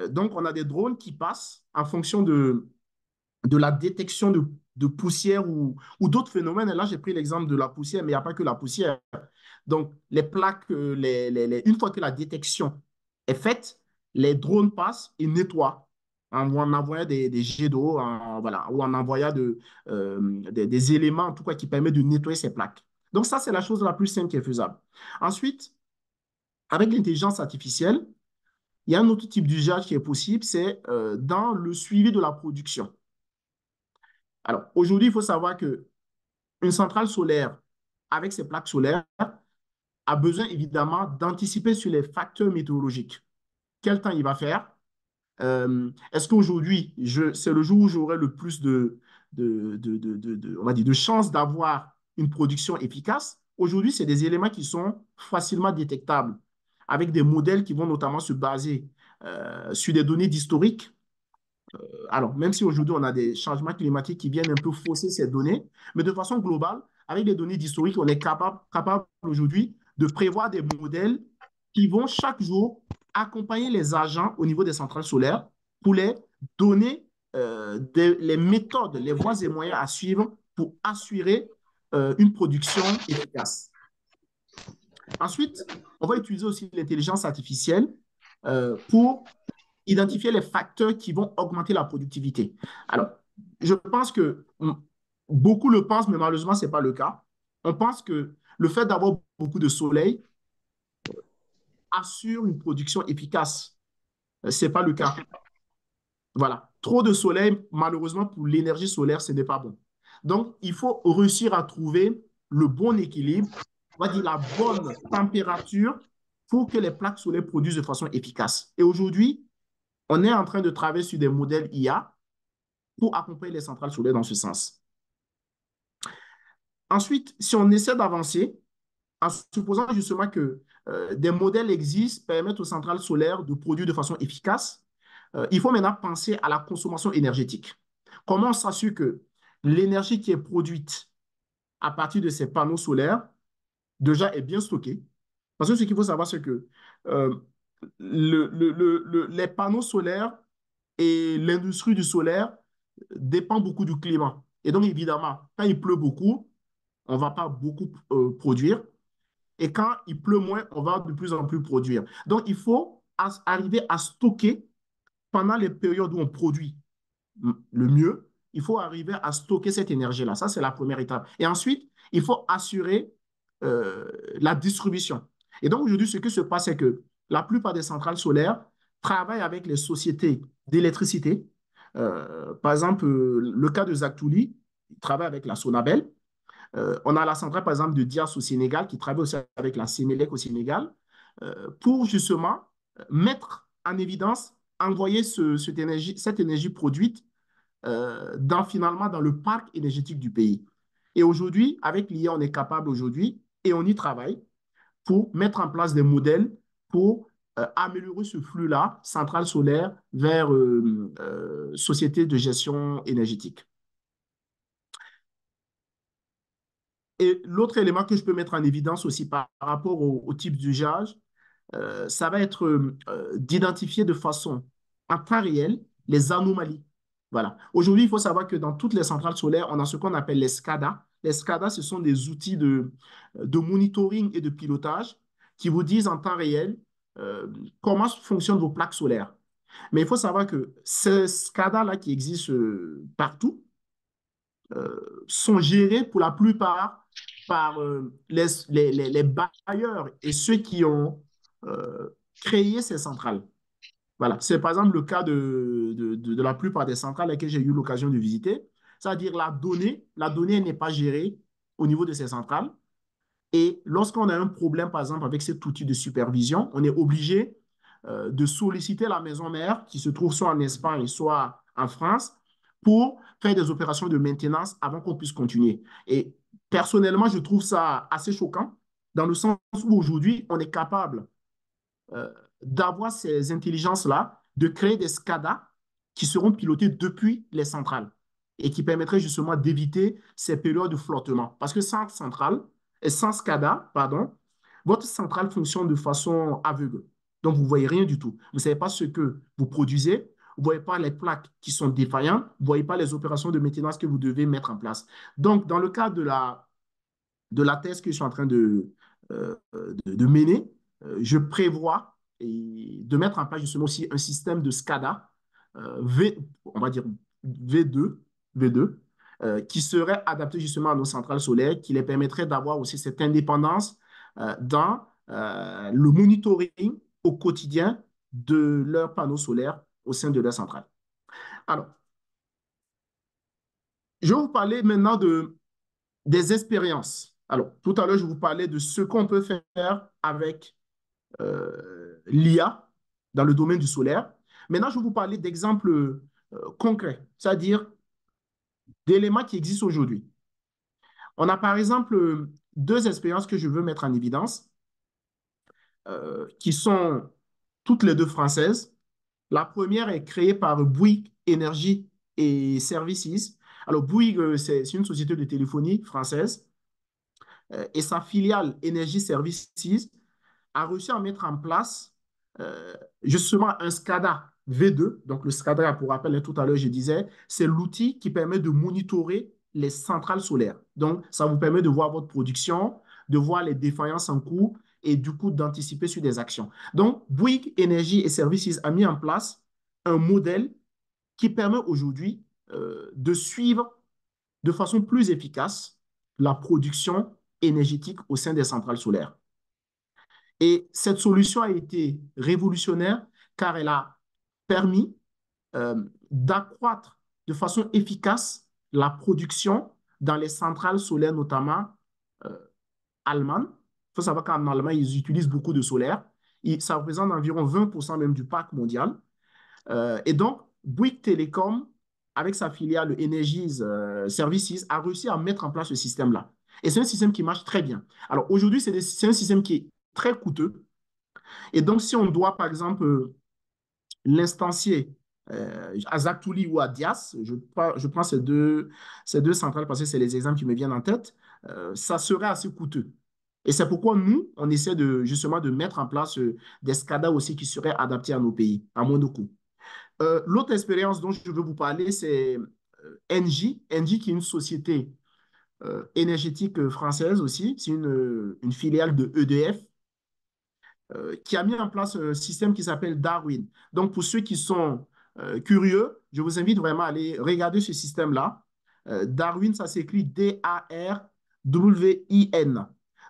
Donc, on a des drones qui passent en fonction de la détection de poussière ou d'autres phénomènes. Et là, j'ai pris l'exemple de la poussière, mais il n'y a pas que la poussière. Donc, les plaques, une fois que la détection est faite, les drones passent et nettoient en envoyant des jets d'eau, voilà, ou en envoyant des éléments, en tout cas, qui permettent de nettoyer ces plaques. Donc, ça, c'est la chose la plus simple qui est faisable. Ensuite, avec l'intelligence artificielle, il y a un autre type d'usage qui est possible, c'est dans le suivi de la production. Alors, aujourd'hui, il faut savoir que une centrale solaire avec ses plaques solaires a besoin évidemment d'anticiper sur les facteurs météorologiques. Quel temps il va faire? Est-ce qu'aujourd'hui, c'est le jour où j'aurai le plus on va dire, de chances d'avoir une production efficace? Aujourd'hui, c'est des éléments qui sont facilement détectables avec des modèles qui vont notamment se baser sur des données d'historique. Alors, même si aujourd'hui on a des changements climatiques qui viennent un peu fausser ces données, mais de façon globale, avec les données d'historique, on est capable aujourd'hui de prévoir des modèles qui vont chaque jour accompagner les agents au niveau des centrales solaires pour les donner les méthodes, les voies et moyens à suivre pour assurer une production efficace. Ensuite, on va utiliser aussi l'intelligence artificielle pour identifier les facteurs qui vont augmenter la productivité. Alors, je pense que beaucoup le pensent, mais malheureusement, ce n'est pas le cas. On pense que le fait d'avoir beaucoup de soleil assure une production efficace. Ce n'est pas le cas. Voilà. Trop de soleil, malheureusement, pour l'énergie solaire, ce n'est pas bon. Donc, il faut réussir à trouver le bon équilibre, on va dire la bonne température pour que les plaques solaires produisent de façon efficace. Et aujourd'hui, on est en train de travailler sur des modèles IA pour accompagner les centrales solaires dans ce sens. Ensuite, si on essaie d'avancer, en supposant justement que des modèles existent, permettent aux centrales solaires de produire de façon efficace, il faut maintenant penser à la consommation énergétique. Comment on s'assure que l'énergie qui est produite à partir de ces panneaux solaires, déjà, est bien stockée? Parce que ce qu'il faut savoir, c'est que euh, les panneaux solaires et l'industrie du solaire dépend beaucoup du climat. Et donc, évidemment, quand il pleut beaucoup, on ne va pas beaucoup produire. Et quand il pleut moins, on va de plus en plus produire. Donc, il faut arriver à stocker pendant les périodes où on produit le mieux. Il faut arriver à stocker cette énergie-là. Ça, c'est la première étape. Et ensuite, il faut assurer la distribution. Et donc, aujourd'hui, ce qui se passe, c'est que la plupart des centrales solaires travaillent avec les sociétés d'électricité. Par exemple, le cas de Zagtouli, il travaille avec la Sonabel. On a la centrale, par exemple, de Dias au Sénégal, qui travaille aussi avec la Sénélec au Sénégal, pour justement mettre en évidence, envoyer cette énergie produite finalement dans le parc énergétique du pays. Et aujourd'hui, avec l'IA, on est capable aujourd'hui, et on y travaille, pour mettre en place des modèles pour améliorer ce flux-là, centrale solaire vers société de gestion énergétique. Et l'autre élément que je peux mettre en évidence aussi par rapport au type d'usage, ça va être d'identifier de façon en temps réel les anomalies. Voilà. Aujourd'hui, il faut savoir que dans toutes les centrales solaires, on a ce qu'on appelle les SCADA. Les SCADA, ce sont des outils de monitoring et de pilotage qui vous disent en temps réel euh, comment fonctionnent vos plaques solaires. Mais il faut savoir que ces SCADA-là qui existent partout, sont gérés pour la plupart par les bailleurs et ceux qui ont créé ces centrales. Voilà, c'est par exemple le cas de la plupart des centrales que j'ai eu l'occasion de visiter. C'est-à-dire la donnée n'est pas gérée au niveau de ces centrales. Et lorsqu'on a un problème, par exemple, avec cet outil de supervision, on est obligé de solliciter la maison mère qui se trouve soit en Espagne, soit en France, pour faire des opérations de maintenance avant qu'on puisse continuer. Et personnellement, je trouve ça assez choquant, dans le sens où aujourd'hui, on est capable euh, d'avoir ces intelligences-là, de créer des SCADA qui seront pilotés depuis les centrales et qui permettraient justement d'éviter ces périodes de flottement. Parce que sans centrale, et sans SCADA, pardon, votre centrale fonctionne de façon aveugle. Donc, vous ne voyez rien du tout. Vous ne savez pas ce que vous produisez. Vous ne voyez pas les plaques qui sont défaillantes. Vous ne voyez pas les opérations de maintenance que vous devez mettre en place. Donc, dans le cadre de la thèse que je suis en train de mener, je prévois de mettre en place justement aussi un système de SCADA, on va dire V2, V2 qui serait adapté justement à nos centrales solaires, qui les permettrait d'avoir aussi cette indépendance dans le monitoring au quotidien de leurs panneaux solaires au sein de leur centrale. Alors, je vais vous parler maintenant des expériences. Alors, tout à l'heure, je vous parlais de ce qu'on peut faire avec l'IA dans le domaine du solaire. Maintenant, je vais vous parler d'exemples concrets, c'est-à-dire d'éléments qui existent aujourd'hui. On a par exemple deux expériences que je veux mettre en évidence, qui sont toutes les deux françaises. La première est créée par Bouygues Énergie et Services. Alors, Bouygues, c'est une société de téléphonie française et sa filiale Énergie Services a réussi à mettre en place justement un SCADA V2. Donc, le SCADA, pour rappel, tout à l'heure, je disais, c'est l'outil qui permet de monitorer les centrales solaires. Donc, ça vous permet de voir votre production, de voir les défaillances en cours et du coup d'anticiper sur des actions. Donc, Bouygues Energy et Services a mis en place un modèle qui permet aujourd'hui de suivre de façon plus efficace la production énergétique au sein des centrales solaires. Et cette solution a été révolutionnaire car elle a permis d'accroître de façon efficace la production dans les centrales solaires, notamment euh, allemandes. Il faut savoir qu'en Allemagne, ils utilisent beaucoup de solaire. Et ça représente environ 20% même du parc mondial. Et donc, Bouygues Telecom, avec sa filiale Energies Services, a réussi à mettre en place ce système-là. Et c'est un système qui marche très bien. Alors aujourd'hui, c'est un système qui est très coûteux. Et donc, si on doit, par exemple, l'instancier à Zatouli ou à Dias, je prends ces deux centrales parce que c'est les exemples qui me viennent en tête, ça serait assez coûteux. Et c'est pourquoi nous, on essaie justement de mettre en place des SCADA aussi qui seraient adaptés à nos pays, à moins de coûts. L'autre expérience dont je veux vous parler, c'est Engie. Engie, qui est une société énergétique française aussi. C'est une filiale de EDF qui a mis en place un système qui s'appelle Darwin. Donc, pour ceux qui sont curieux, je vous invite vraiment à aller regarder ce système-là. Darwin, ça s'écrit D-A-R-W-I-N.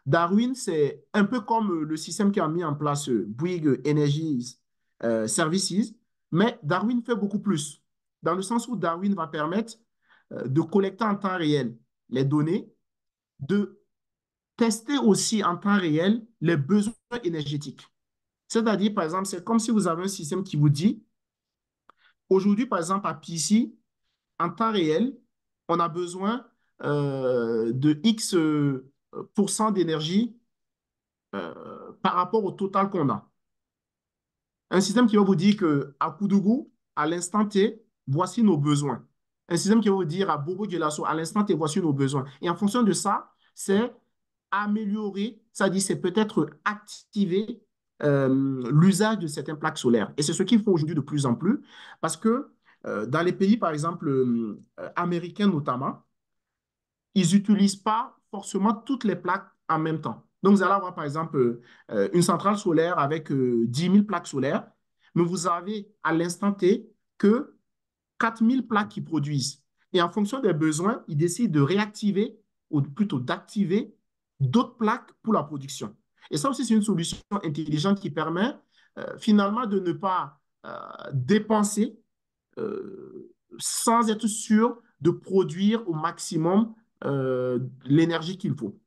Darwin, c'est un peu comme le système qui a mis en place Bouygues Energies Services, mais Darwin fait beaucoup plus, dans le sens où Darwin va permettre de collecter en temps réel les données, de tester aussi en temps réel les besoins énergétiques. C'est-à-dire, par exemple, c'est comme si vous avez un système qui vous dit, aujourd'hui, par exemple, à PC, en temps réel, on a besoin de X pourcent d'énergie par rapport au total qu'on a. Un système qui va vous dire qu'à Koudougou, à l'instant T, voici nos besoins. Un système qui va vous dire à Bobo Dioulasso, à l'instant T, voici nos besoins. Et en fonction de ça, c'est améliorer, ça dit, c'est peut-être activer l'usage de certaines plaques solaires. Et c'est ce qu'ils font aujourd'hui de plus en plus, parce que dans les pays, par exemple, américains notamment, ils n'utilisent pas forcément toutes les plaques en même temps. Donc, vous allez avoir, par exemple, une centrale solaire avec 10 000 plaques solaires, mais vous avez à l'instant T que 4 000 plaques qui produisent. Et en fonction des besoins, ils décident de réactiver ou plutôt d'activer d'autres plaques pour la production. Et ça aussi, c'est une solution intelligente qui permet finalement de ne pas dépenser sans être sûr de produire au maximum l'énergie qu'il faut.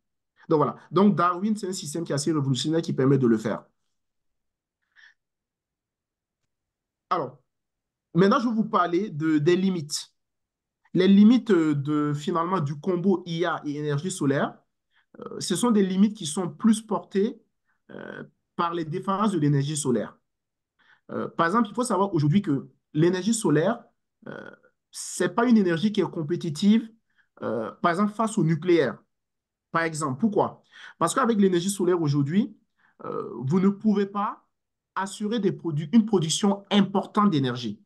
Donc voilà. Donc Darwin, c'est un système qui est assez révolutionnaire qui permet de le faire. Alors, maintenant, je vais vous parler des limites. Les limites finalement du combo IA et énergie solaire, ce sont des limites qui sont plus portées euh, par les différences de l'énergie solaire. Par exemple, il faut savoir aujourd'hui que l'énergie solaire, euh, ce n'est pas une énergie qui est compétitive, par exemple, face au nucléaire. Par exemple, pourquoi? Parce qu'avec l'énergie solaire aujourd'hui, vous ne pouvez pas assurer une production importante d'énergie.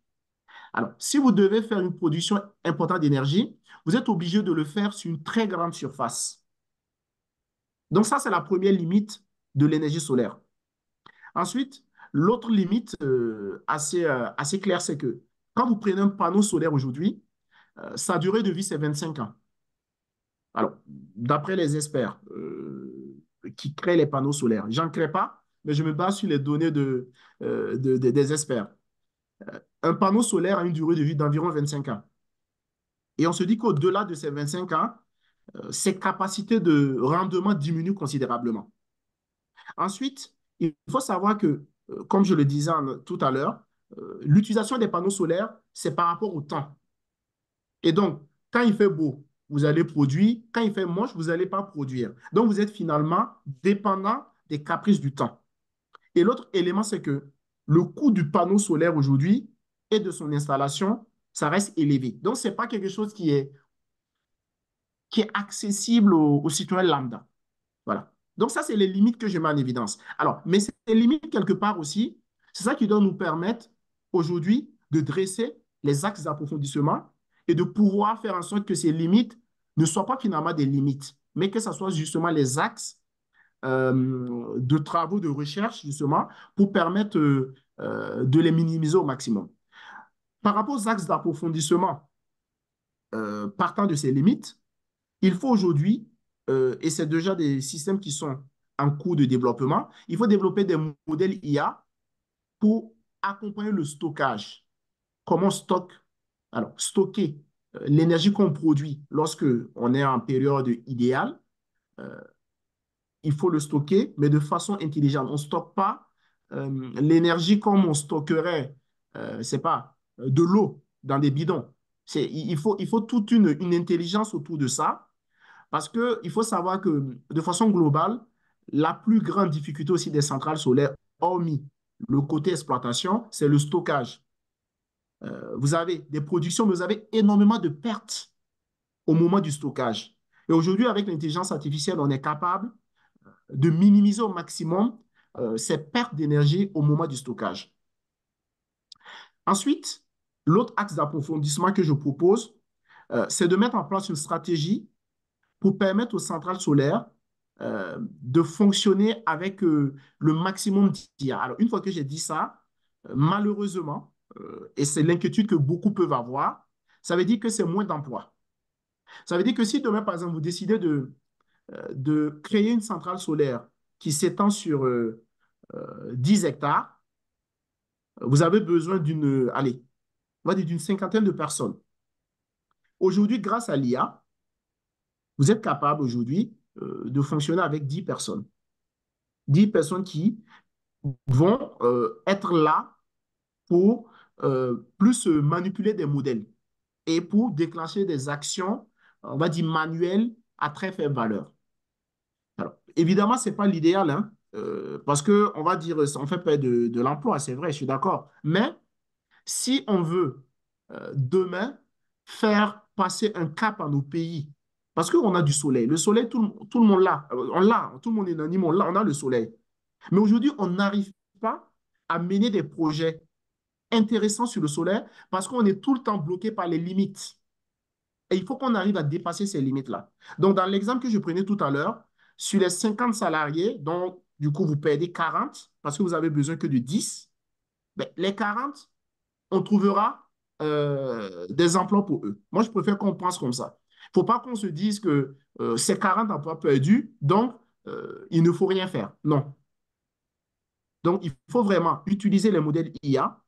Alors, si vous devez faire une production importante d'énergie, vous êtes obligé de le faire sur une très grande surface. Donc ça, c'est la première limite de l'énergie solaire. Ensuite, l'autre limite assez claire, c'est que quand vous prenez un panneau solaire aujourd'hui, sa durée de vie, c'est 25 ans. Alors, d'après les experts qui créent les panneaux solaires, j'en crée pas, mais je me base sur les données des experts. Un panneau solaire a une durée de vie d'environ 25 ans. Et on se dit qu'au-delà de ces 25 ans, ses capacités de rendement diminuent considérablement. Ensuite, il faut savoir que, comme je le disais tout à l'heure, l'utilisation des panneaux solaires, c'est par rapport au temps. Et donc, quand il fait beau, vous allez produire. Quand il fait moche, vous n'allez pas produire. Donc, vous êtes finalement dépendant des caprices du temps. Et l'autre élément, c'est que le coût du panneau solaire aujourd'hui et de son installation, ça reste élevé. Donc, ce n'est pas quelque chose qui est accessible aux citoyens lambda. Voilà. Donc, ça, c'est les limites que je mets en évidence. Alors, mais ces limites, quelque part aussi, c'est ça qui doit nous permettre aujourd'hui de dresser les axes d'approfondissement et de pouvoir faire en sorte que ces limites ne soient pas finalement des limites, mais que ce soit justement les axes de travaux de recherche, justement, pour permettre de les minimiser au maximum. Par rapport aux axes d'approfondissement, partant de ces limites, il faut aujourd'hui, et c'est déjà des systèmes qui sont en cours de développement, il faut développer des modèles IA pour accompagner le stockage. Comment stocker l'énergie qu'on produit lorsque on est en période idéale, euh, il faut le stocker, mais de façon intelligente. On ne stocke pas l'énergie comme on stockerait, c'est pas, de l'eau dans des bidons. Il faut toute une intelligence autour de ça parce qu'il faut savoir que de façon globale, la plus grande difficulté aussi des centrales solaires, hormis le côté exploitation, c'est le stockage. Vous avez des productions, mais vous avez énormément de pertes au moment du stockage. Et aujourd'hui, avec l'intelligence artificielle, on est capable de minimiser au maximum ces pertes d'énergie au moment du stockage. Ensuite, l'autre axe d'approfondissement que je propose, c'est de mettre en place une stratégie pour permettre aux centrales solaires de fonctionner avec le maximum d'IA. Alors, une fois que j'ai dit ça, malheureusement, et c'est l'inquiétude que beaucoup peuvent avoir, ça veut dire que c'est moins d'emplois. Ça veut dire que si demain, par exemple, vous décidez de créer une centrale solaire qui s'étend sur 10 hectares, vous avez besoin allez, on va dire d'une cinquantaine de personnes. Aujourd'hui, grâce à l'IA, vous êtes capable aujourd'hui de fonctionner avec 10 personnes. 10 personnes qui vont être là pour plus manipuler des modèles et pour déclencher des actions, on va dire, manuelles à très faible valeur. Alors, évidemment, ce n'est pas l'idéal, hein, parce qu'on va dire, on fait perdre de l'emploi, c'est vrai, je suis d'accord. Mais si on veut demain faire passer un cap à nos pays, parce qu'on a du soleil, le soleil, tout le monde l'a, on l'a, tout le monde est unanime, on a le soleil. Mais aujourd'hui, on n'arrive pas à mener des projets intéressants sur le soleil parce qu'on est tout le temps bloqué par les limites. Et il faut qu'on arrive à dépasser ces limites-là. Donc, dans l'exemple que je prenais tout à l'heure, sur les 50 salariés, dont du coup vous perdez 40 parce que vous avez besoin que de 10, ben, les 40, on trouvera des emplois pour eux. Moi, je préfère qu'on pense comme ça. Il ne faut pas qu'on se dise que c'est 40 emplois perdus, donc il ne faut rien faire. Non. Donc, il faut vraiment utiliser les modèles IA,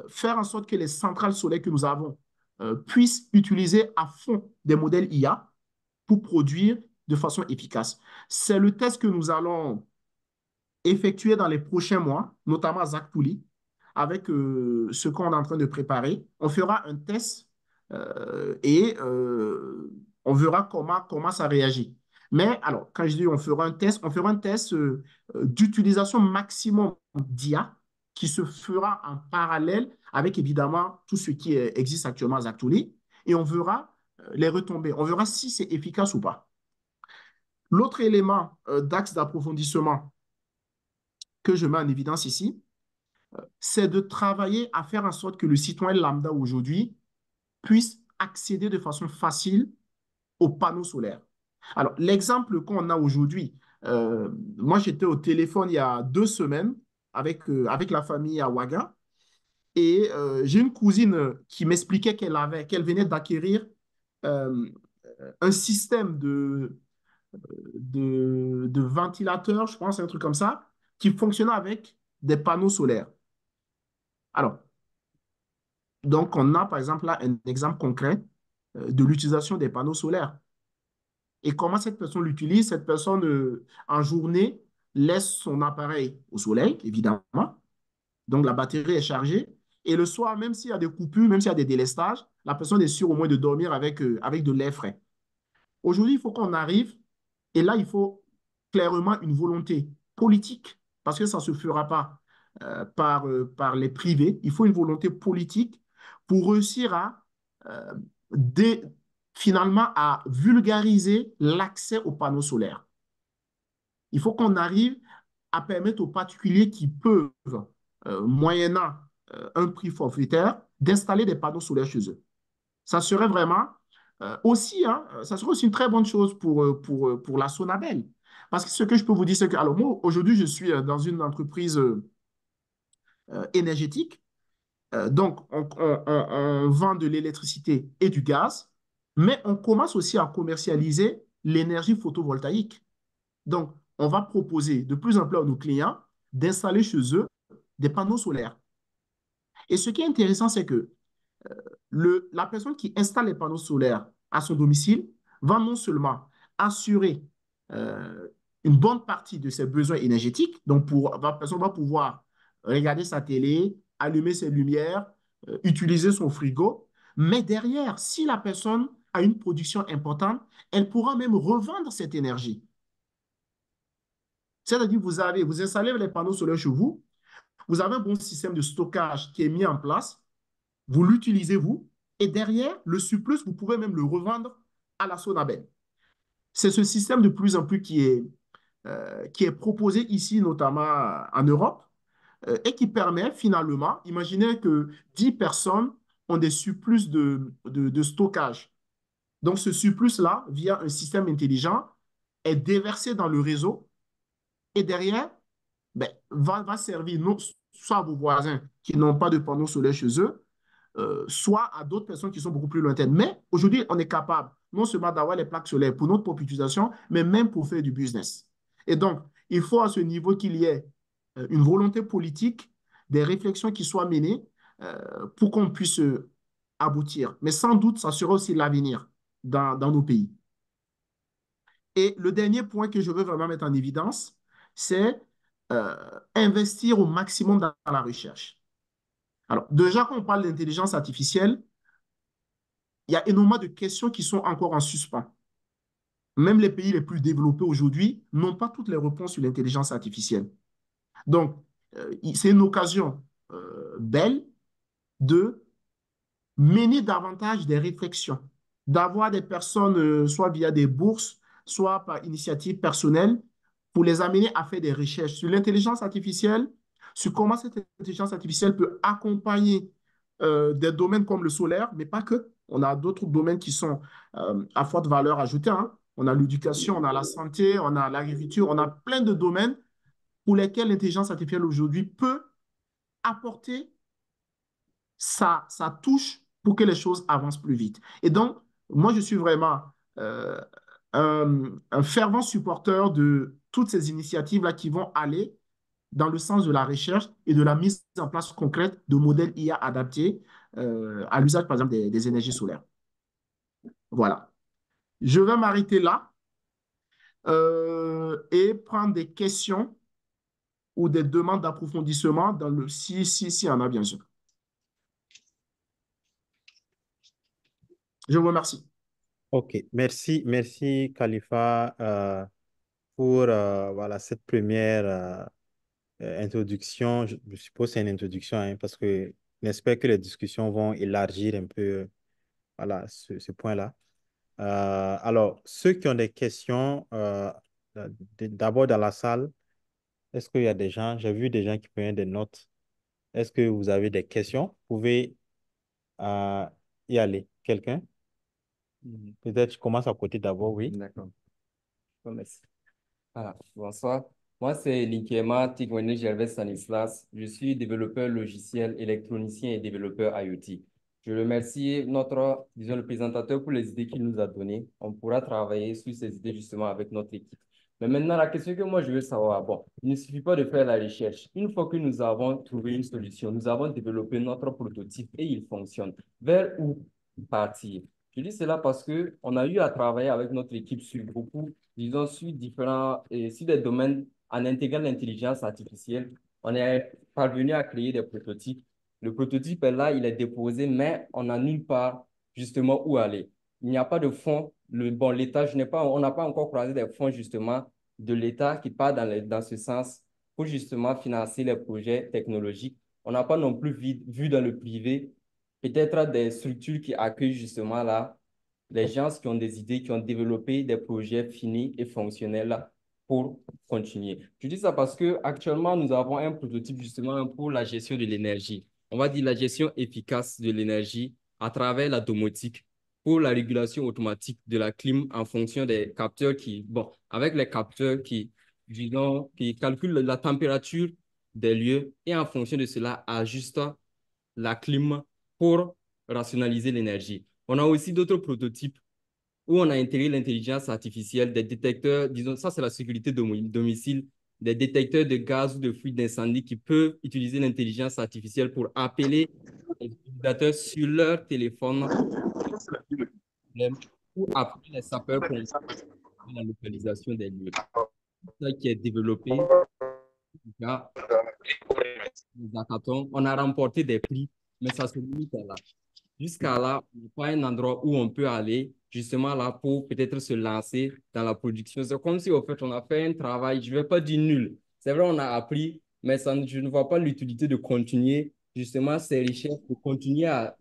faire en sorte que les centrales solaires que nous avons puissent utiliser à fond des modèles IA pour produire de façon efficace. C'est le test que nous allons effectuer dans les prochains mois, notamment à Zachtouli, avec ce qu'on est en train de préparer. On fera un test et on verra comment ça réagit. Mais alors, quand je dis on fera un test d'utilisation maximum d'IA qui se fera en parallèle avec évidemment tout ce qui existe actuellement à Zachtouli et on verra les retombées. On verra si c'est efficace ou pas. L'autre élément d'axe d'approfondissement que je mets en évidence ici, c'est de travailler à faire en sorte que le citoyen lambda aujourd'hui puisse accéder de façon facile aux panneaux solaires. Alors, l'exemple qu'on a aujourd'hui, moi j'étais au téléphone il y a 2 semaines avec la famille à Ouaga et j'ai une cousine qui m'expliquait qu'elle venait d'acquérir euh, un système de ventilateur, je pense, un truc comme ça, qui fonctionnait avec des panneaux solaires. Alors, donc, on a par exemple là un exemple concret de l'utilisation des panneaux solaires. Et comment cette personne l'utilise? Cette personne, en journée, laisse son appareil au soleil, évidemment. Donc, la batterie est chargée. Et le soir, même s'il y a des coupures, même s'il y a des délestages, la personne est sûre au moins de dormir avec de l'air frais. Aujourd'hui, il faut qu'on arrive, et là, il faut clairement une volonté politique, parce que ça ne se fera pas par les privés. Il faut une volonté politique pour réussir euh, dé- finalement à vulgariser l'accès aux panneaux solaires. Il faut qu'on arrive à permettre aux particuliers qui peuvent, moyennant un prix forfaitaire, d'installer des panneaux solaires chez eux. Ça serait vraiment aussi, hein, ça serait aussi une très bonne chose pour la Sonabel. Parce que ce que je peux vous dire, c'est que, alors moi, aujourd'hui, je suis dans une entreprise énergétique. Donc, on vend de l'électricité et du gaz, mais on commence aussi à commercialiser l'énergie photovoltaïque. Donc, on va proposer de plus en plus à nos clients d'installer chez eux des panneaux solaires. Et ce qui est intéressant, c'est que la personne qui installe les panneaux solaires à son domicile va non seulement assurer euh, une bonne partie de ses besoins énergétiques, donc la personne va pouvoir regarder sa télé, allumer ses lumières, utiliser son frigo, mais derrière, si la personne a une production importante, elle pourra même revendre cette énergie. C'est-à-dire, vous installez les panneaux solaires chez vous, vous avez un bon système de stockage qui est mis en place, vous l'utilisez vous, et derrière, le surplus, vous pouvez même le revendre à la Sonabel. C'est ce système de plus en plus qui est proposé ici, notamment en Europe, et qui permet finalement, imaginez que 10 personnes ont des surplus de stockage. Donc, ce surplus-là, via un système intelligent, est déversé dans le réseau et derrière, ben, va servir soit à vos voisins qui n'ont pas de panneaux solaires chez eux, soit à d'autres personnes qui sont beaucoup plus lointaines. Mais aujourd'hui, on est capable non seulement d'avoir les plaques solaires pour notre propre utilisation, mais même pour faire du business. Et donc, il faut à ce niveau qu'il y ait une volonté politique, des réflexions qui soient menées pour qu'on puisse aboutir. Mais sans doute, ça sera aussi l'avenir dans nos pays. Et le dernier point que je veux vraiment mettre en évidence, c'est euh, investir au maximum dans la recherche. Alors, déjà, quand on parle d'intelligence artificielle, il y a énormément de questions qui sont encore en suspens. Même les pays les plus développés aujourd'hui n'ont pas toutes les réponses sur l'intelligence artificielle. Donc, c'est une occasion belle de mener davantage des réflexions, d'avoir des personnes, soit via des bourses, soit par initiative personnelle, pour les amener à faire des recherches sur l'intelligence artificielle, sur comment cette intelligence artificielle peut accompagner des domaines comme le solaire, mais pas que. On a d'autres domaines qui sont à forte valeur ajoutée, hein. On a l'éducation, on a la santé, on a l'agriculture, on a plein de domaines pour lesquels l'intelligence artificielle aujourd'hui peut apporter ça touche pour que les choses avancent plus vite. Et donc, moi, je suis vraiment euh, un fervent supporter de toutes ces initiatives-là qui vont aller dans le sens de la recherche et de la mise en place concrète de modèles IA adaptés à l'usage, par exemple, des énergies solaires. Voilà. Je vais m'arrêter là et prendre des questions ou des demandes d'approfondissement dans le si y en a bien sûr. Je vous remercie. Ok, merci Khalifa pour voilà, cette première introduction. Je suppose que c'est une introduction hein, parce que j'espère que les discussions vont élargir un peu voilà, ce point-là. Alors, ceux qui ont des questions, d'abord dans la salle, est-ce qu'il y a des gens, j'ai vu des gens qui prenaient des notes. Est-ce que vous avez des questions? Vous pouvez euh, y aller. Quelqu'un? Peut-être je commence à côté d'abord, oui. D'accord. Bon, merci. Bonsoir. Moi, c'est Linkema Tigwene Gervais Stanislas. Je suis développeur logiciel, électronicien et développeur IoT. Je remercie notre, disons, le présentateur pour les idées qu'il nous a données. On pourra travailler sur ces idées justement avec notre équipe. Mais maintenant, la question que moi je veux savoir, bon, il ne suffit pas de faire la recherche. Une fois que nous avons trouvé une solution, nous avons développé notre prototype et il fonctionne. Vers où partir? Je dis cela parce que on a eu à travailler avec notre équipe sur beaucoup, disons, sur différents, sur des domaines en intégrant l'intelligence artificielle. On est parvenu à créer des prototypes. Le prototype est là, il est déposé, mais on n'a nulle part justement où aller. Il n'y a pas de fonds. Bon, l'État, on n'a pas encore croisé des fonds justement de l'État qui partent dans ce sens pour justement financer les projets technologiques. On n'a pas non plus vu dans le privé peut-être des structures qui accueillent justement là les gens qui ont des idées, qui ont développé des projets finis et fonctionnels pour continuer. Je dis ça parce que actuellement nous avons un prototype justement pour la gestion de l'énergie. On va dire la gestion efficace de l'énergie à travers la domotique pour la régulation automatique de la clim en fonction des capteurs bon, avec les capteurs disons, qui calculent la température des lieux et en fonction de cela ajustent la clim pour rationaliser l'énergie. On a aussi d'autres prototypes où on a intégré l'intelligence artificielle, des détecteurs, disons, ça c'est la sécurité domicile, des détecteurs de gaz ou de fuite d'incendie qui peuvent utiliser l'intelligence artificielle pour appeler les utilisateurs sur leur téléphone ou appeler les sapeurs-pompiers pour la localisation des lieux. Ça qui est développé, déjà, les hackathons, on a remporté des prix, mais ça se limite à là. Jusqu'à là, il n'y a pas un endroit où on peut aller, justement là, pour peut-être se lancer dans la production. C'est comme si, au fait, on a fait un travail, je ne vais pas dire nul. C'est vrai, on a appris, mais je ne vois pas l'utilité de continuer, justement, ces recherches, de continuer à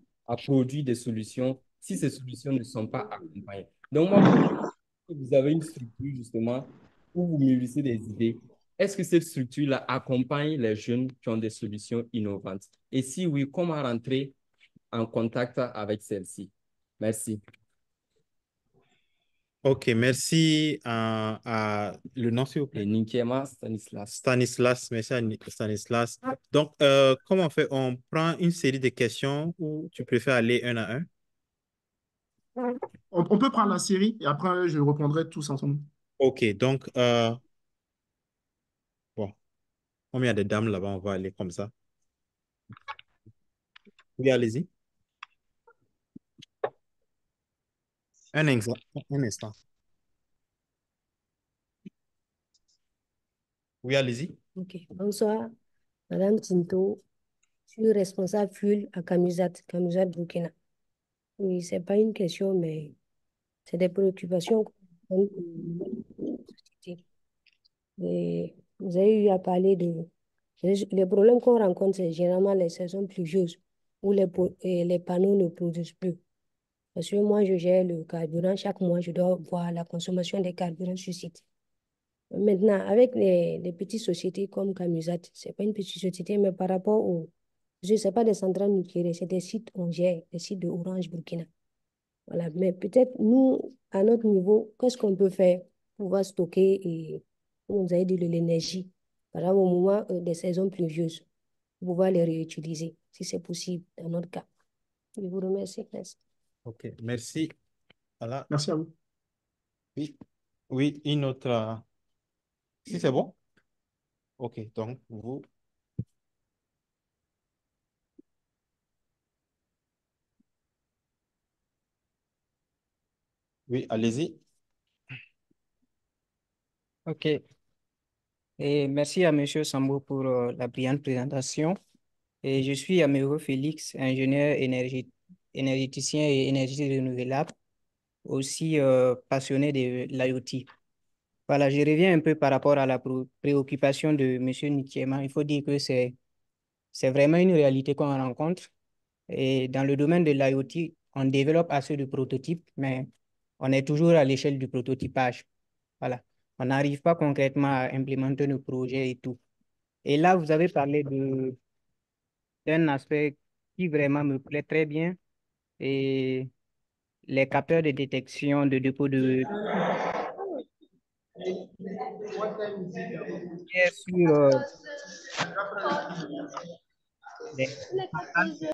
produire des solutions si ces solutions ne sont pas accompagnées. Donc, moi, pour que vous avez une structure, justement, où vous mûrissez des idées, est-ce que cette structure-là accompagne les jeunes qui ont des solutions innovantes? Et si oui, comment rentrer en contact avec celle-ci? Merci. Ok, merci le nom, s'il vous Et plaît. Ninkema Stanislas. Stanislas, merci à Stanislas. Donc, comment on fait? On prend une série de questions ou tu préfères aller un à un? On peut prendre la série et après, je reprendrai tous ensemble. Ok, donc, bon, comme il y a des dames là-bas, on va aller comme ça. Oui, allez-y. Un instant. Oui, allez-y. Ok, bonsoir, Madame Tinto. Je suis responsable fuel à Camusat Burkina. Oui, c'est pas une question, mais c'est des préoccupations qu'on a dans notre société. Et vous avez eu à parler de... Les problèmes qu'on rencontre, c'est généralement les saisons pluvieuses où les panneaux ne produisent plus. Parce que moi, je gère le carburant. Chaque mois, je dois voir la consommation des carburants sur site. Maintenant, avec les petites sociétés comme Camusat, c'est pas une petite société, mais par rapport aux... Je sais pas des centrales nucléaires, c'est des sites on gère, des sites de Orange Burkina. Voilà, mais peut-être nous, à notre niveau, qu'est-ce qu'on peut faire pour pouvoir stocker et, comme vous avez dit, de l'énergie, par exemple, au moment des saisons pluvieuses, pour pouvoir les réutiliser, si c'est possible dans notre cas. Je vous remercie. Merci. Ok, merci. Voilà. Merci à vous. Oui, oui, une autre. Si c'est bon? Ok, donc vous. Oui, allez-y. OK. Et merci à Monsieur Sambo pour la brillante présentation. Et je suis Améro Félix, ingénieur énergéticien et énergie renouvelable, aussi passionné de l'IoT. Voilà, je reviens un peu par rapport à la préoccupation de Monsieur Nikiema. Il faut dire que c'est vraiment une réalité qu'on rencontre. Et dans le domaine de l'IoT, on développe assez de prototypes, mais on est toujours à l'échelle du prototypage. Voilà. On n'arrive pas concrètement à implémenter nos projets et tout. Et là, vous avez parlé d'un aspect qui vraiment me plaît très bien, et les capteurs de détection de dépôt de pièces sur les centrales.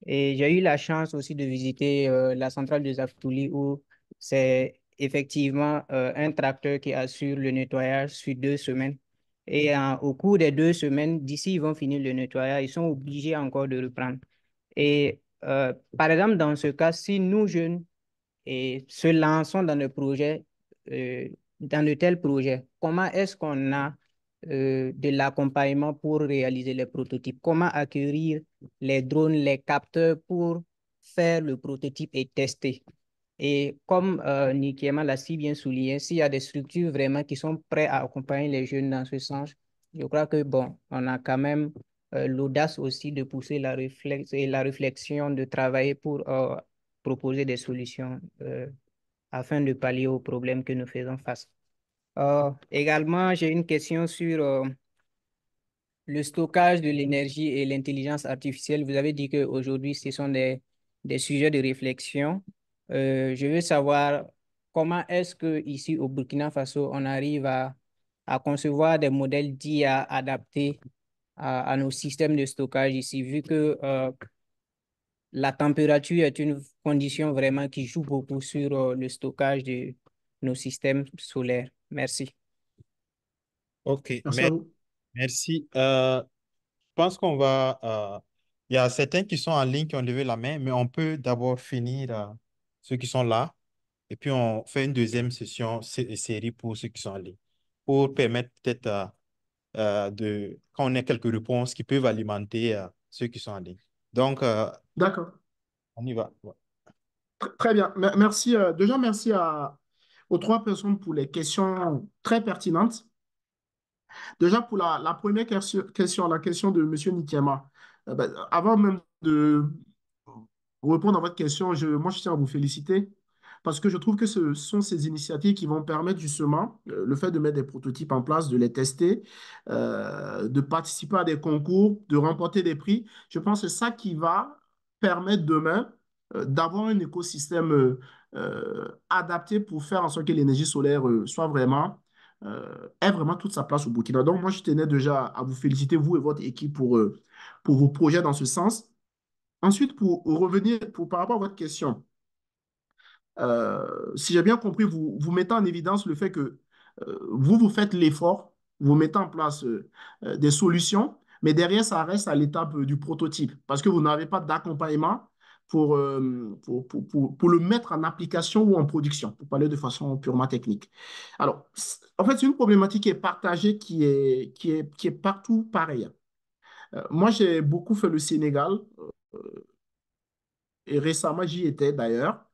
Et j'ai eu la chance aussi de visiter la centrale de Zaftouli où c'est effectivement un tracteur qui assure le nettoyage sur 2 semaines. Et au cours des 2 semaines, d'ici ils vont finir le nettoyage, ils sont obligés encore de reprendre. Et par exemple, dans ce cas, si nous, jeunes, et se lançons dans le projet, euh, dans de tels projets, comment est-ce qu'on a de l'accompagnement pour réaliser les prototypes? Comment acquérir les drones, les capteurs pour faire le prototype et tester? Et comme Nikiema l'a si bien souligné, s'il y a des structures vraiment qui sont prêtes à accompagner les jeunes dans ce sens, je crois que bon, on a quand même l'audace aussi de pousser la réflexion, de travailler pour proposer des solutions afin de pallier aux problèmes que nous faisons face. Également, j'ai une question sur le stockage de l'énergie et l'intelligence artificielle. Vous avez dit qu'aujourd'hui, ce sont des sujets de réflexion. Je veux savoir comment est-ce que ici au Burkina Faso, on arrive à concevoir des modèles d'IA adaptés à nos systèmes de stockage ici, vu que la température est une condition vraiment qui joue beaucoup sur le stockage de nos systèmes solaires. Merci. OK, Merci à vous. merci. Je pense qu'on va... il y a certains qui sont en ligne qui ont levé la main, mais on peut d'abord finir ceux qui sont là. Et puis, on fait une deuxième session série pour ceux qui sont en ligne. Pour permettre peut-être quand on a quelques réponses qui peuvent alimenter ceux qui sont en ligne. Donc, D'accord. on y va. Ouais. Très bien. Merci. Déjà, merci aux trois personnes pour les questions très pertinentes. Déjà, pour la première question, la question de M. Nikiema, avant même de répondre à votre question, moi, je tiens à vous féliciter parce que je trouve que ce sont ces initiatives qui vont permettre justement le fait de mettre des prototypes en place, de les tester, de participer à des concours, de remporter des prix. Je pense que c'est ça qui va permettre demain d'avoir un écosystème adapté pour faire en sorte que l'énergie solaire ait vraiment toute sa place au Burkina. Donc, moi, je tenais déjà à vous féliciter, vous et votre équipe, pour vos projets dans ce sens. Ensuite, pour revenir, par rapport à votre question, si j'ai bien compris, vous mettez en évidence le fait que vous faites l'effort, vous mettez en place des solutions, mais derrière, ça reste à l'étape du prototype parce que vous n'avez pas d'accompagnement pour le mettre en application ou en production, pour parler de façon purement technique. Alors, en fait, c'est une problématique qui est partagée, qui est partout pareille. Moi, j'ai beaucoup fait le Sénégal et récemment, j'y étais d'ailleurs.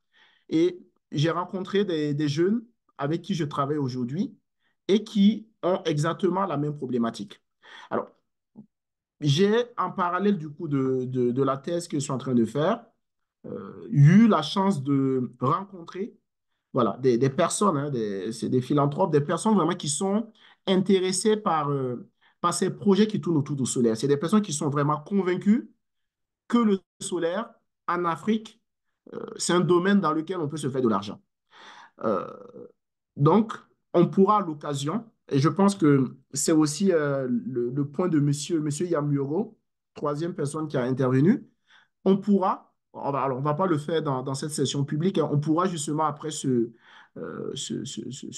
Et j'ai rencontré des jeunes avec qui je travaille aujourd'hui et qui ont exactement la même problématique. Alors, j'ai en parallèle du coup de la thèse que je suis en train de faire, eu la chance de rencontrer voilà, des personnes, hein, c'est des philanthropes, des personnes vraiment qui sont intéressées par ces projets qui tournent autour du solaire. C'est des personnes qui sont vraiment convaincues que le solaire en Afrique, c'est un domaine dans lequel on peut se faire de l'argent. Euh, donc, on pourra à l'occasion, et je pense que c'est aussi le point de monsieur Yamuro, troisième personne qui a intervenu, on pourra, alors on ne va pas le faire dans cette session publique, hein, on pourra justement après se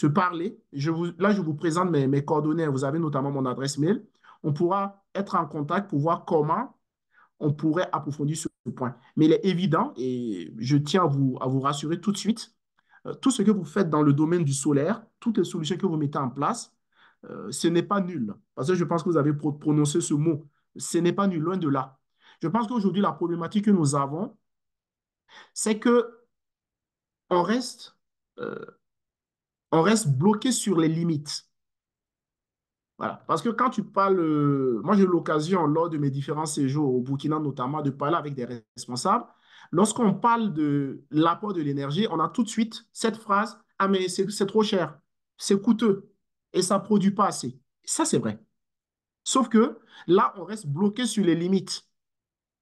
parler. Là, je vous présente mes coordonnées, vous avez notamment mon adresse mail. On pourra être en contact pour voir comment on pourrait approfondir ce point. Mais il est évident, et je tiens à vous rassurer tout de suite, tout ce que vous faites dans le domaine du solaire, toutes les solutions que vous mettez en place, ce n'est pas nul. Parce que je pense que vous avez prononcé ce mot. Ce n'est pas nul, loin de là. Je pense qu'aujourd'hui, la problématique que nous avons, c'est que on reste, euh, on reste bloqué sur les limites. Voilà. Parce que quand tu parles, moi j'ai eu l'occasion lors de mes différents séjours au Burkina notamment de parler avec des responsables. Lorsqu'on parle de l'apport de l'énergie, on a tout de suite cette phrase, ah mais c'est trop cher, c'est coûteux et ça ne produit pas assez. Ça c'est vrai. Sauf que là, on reste bloqué sur les limites,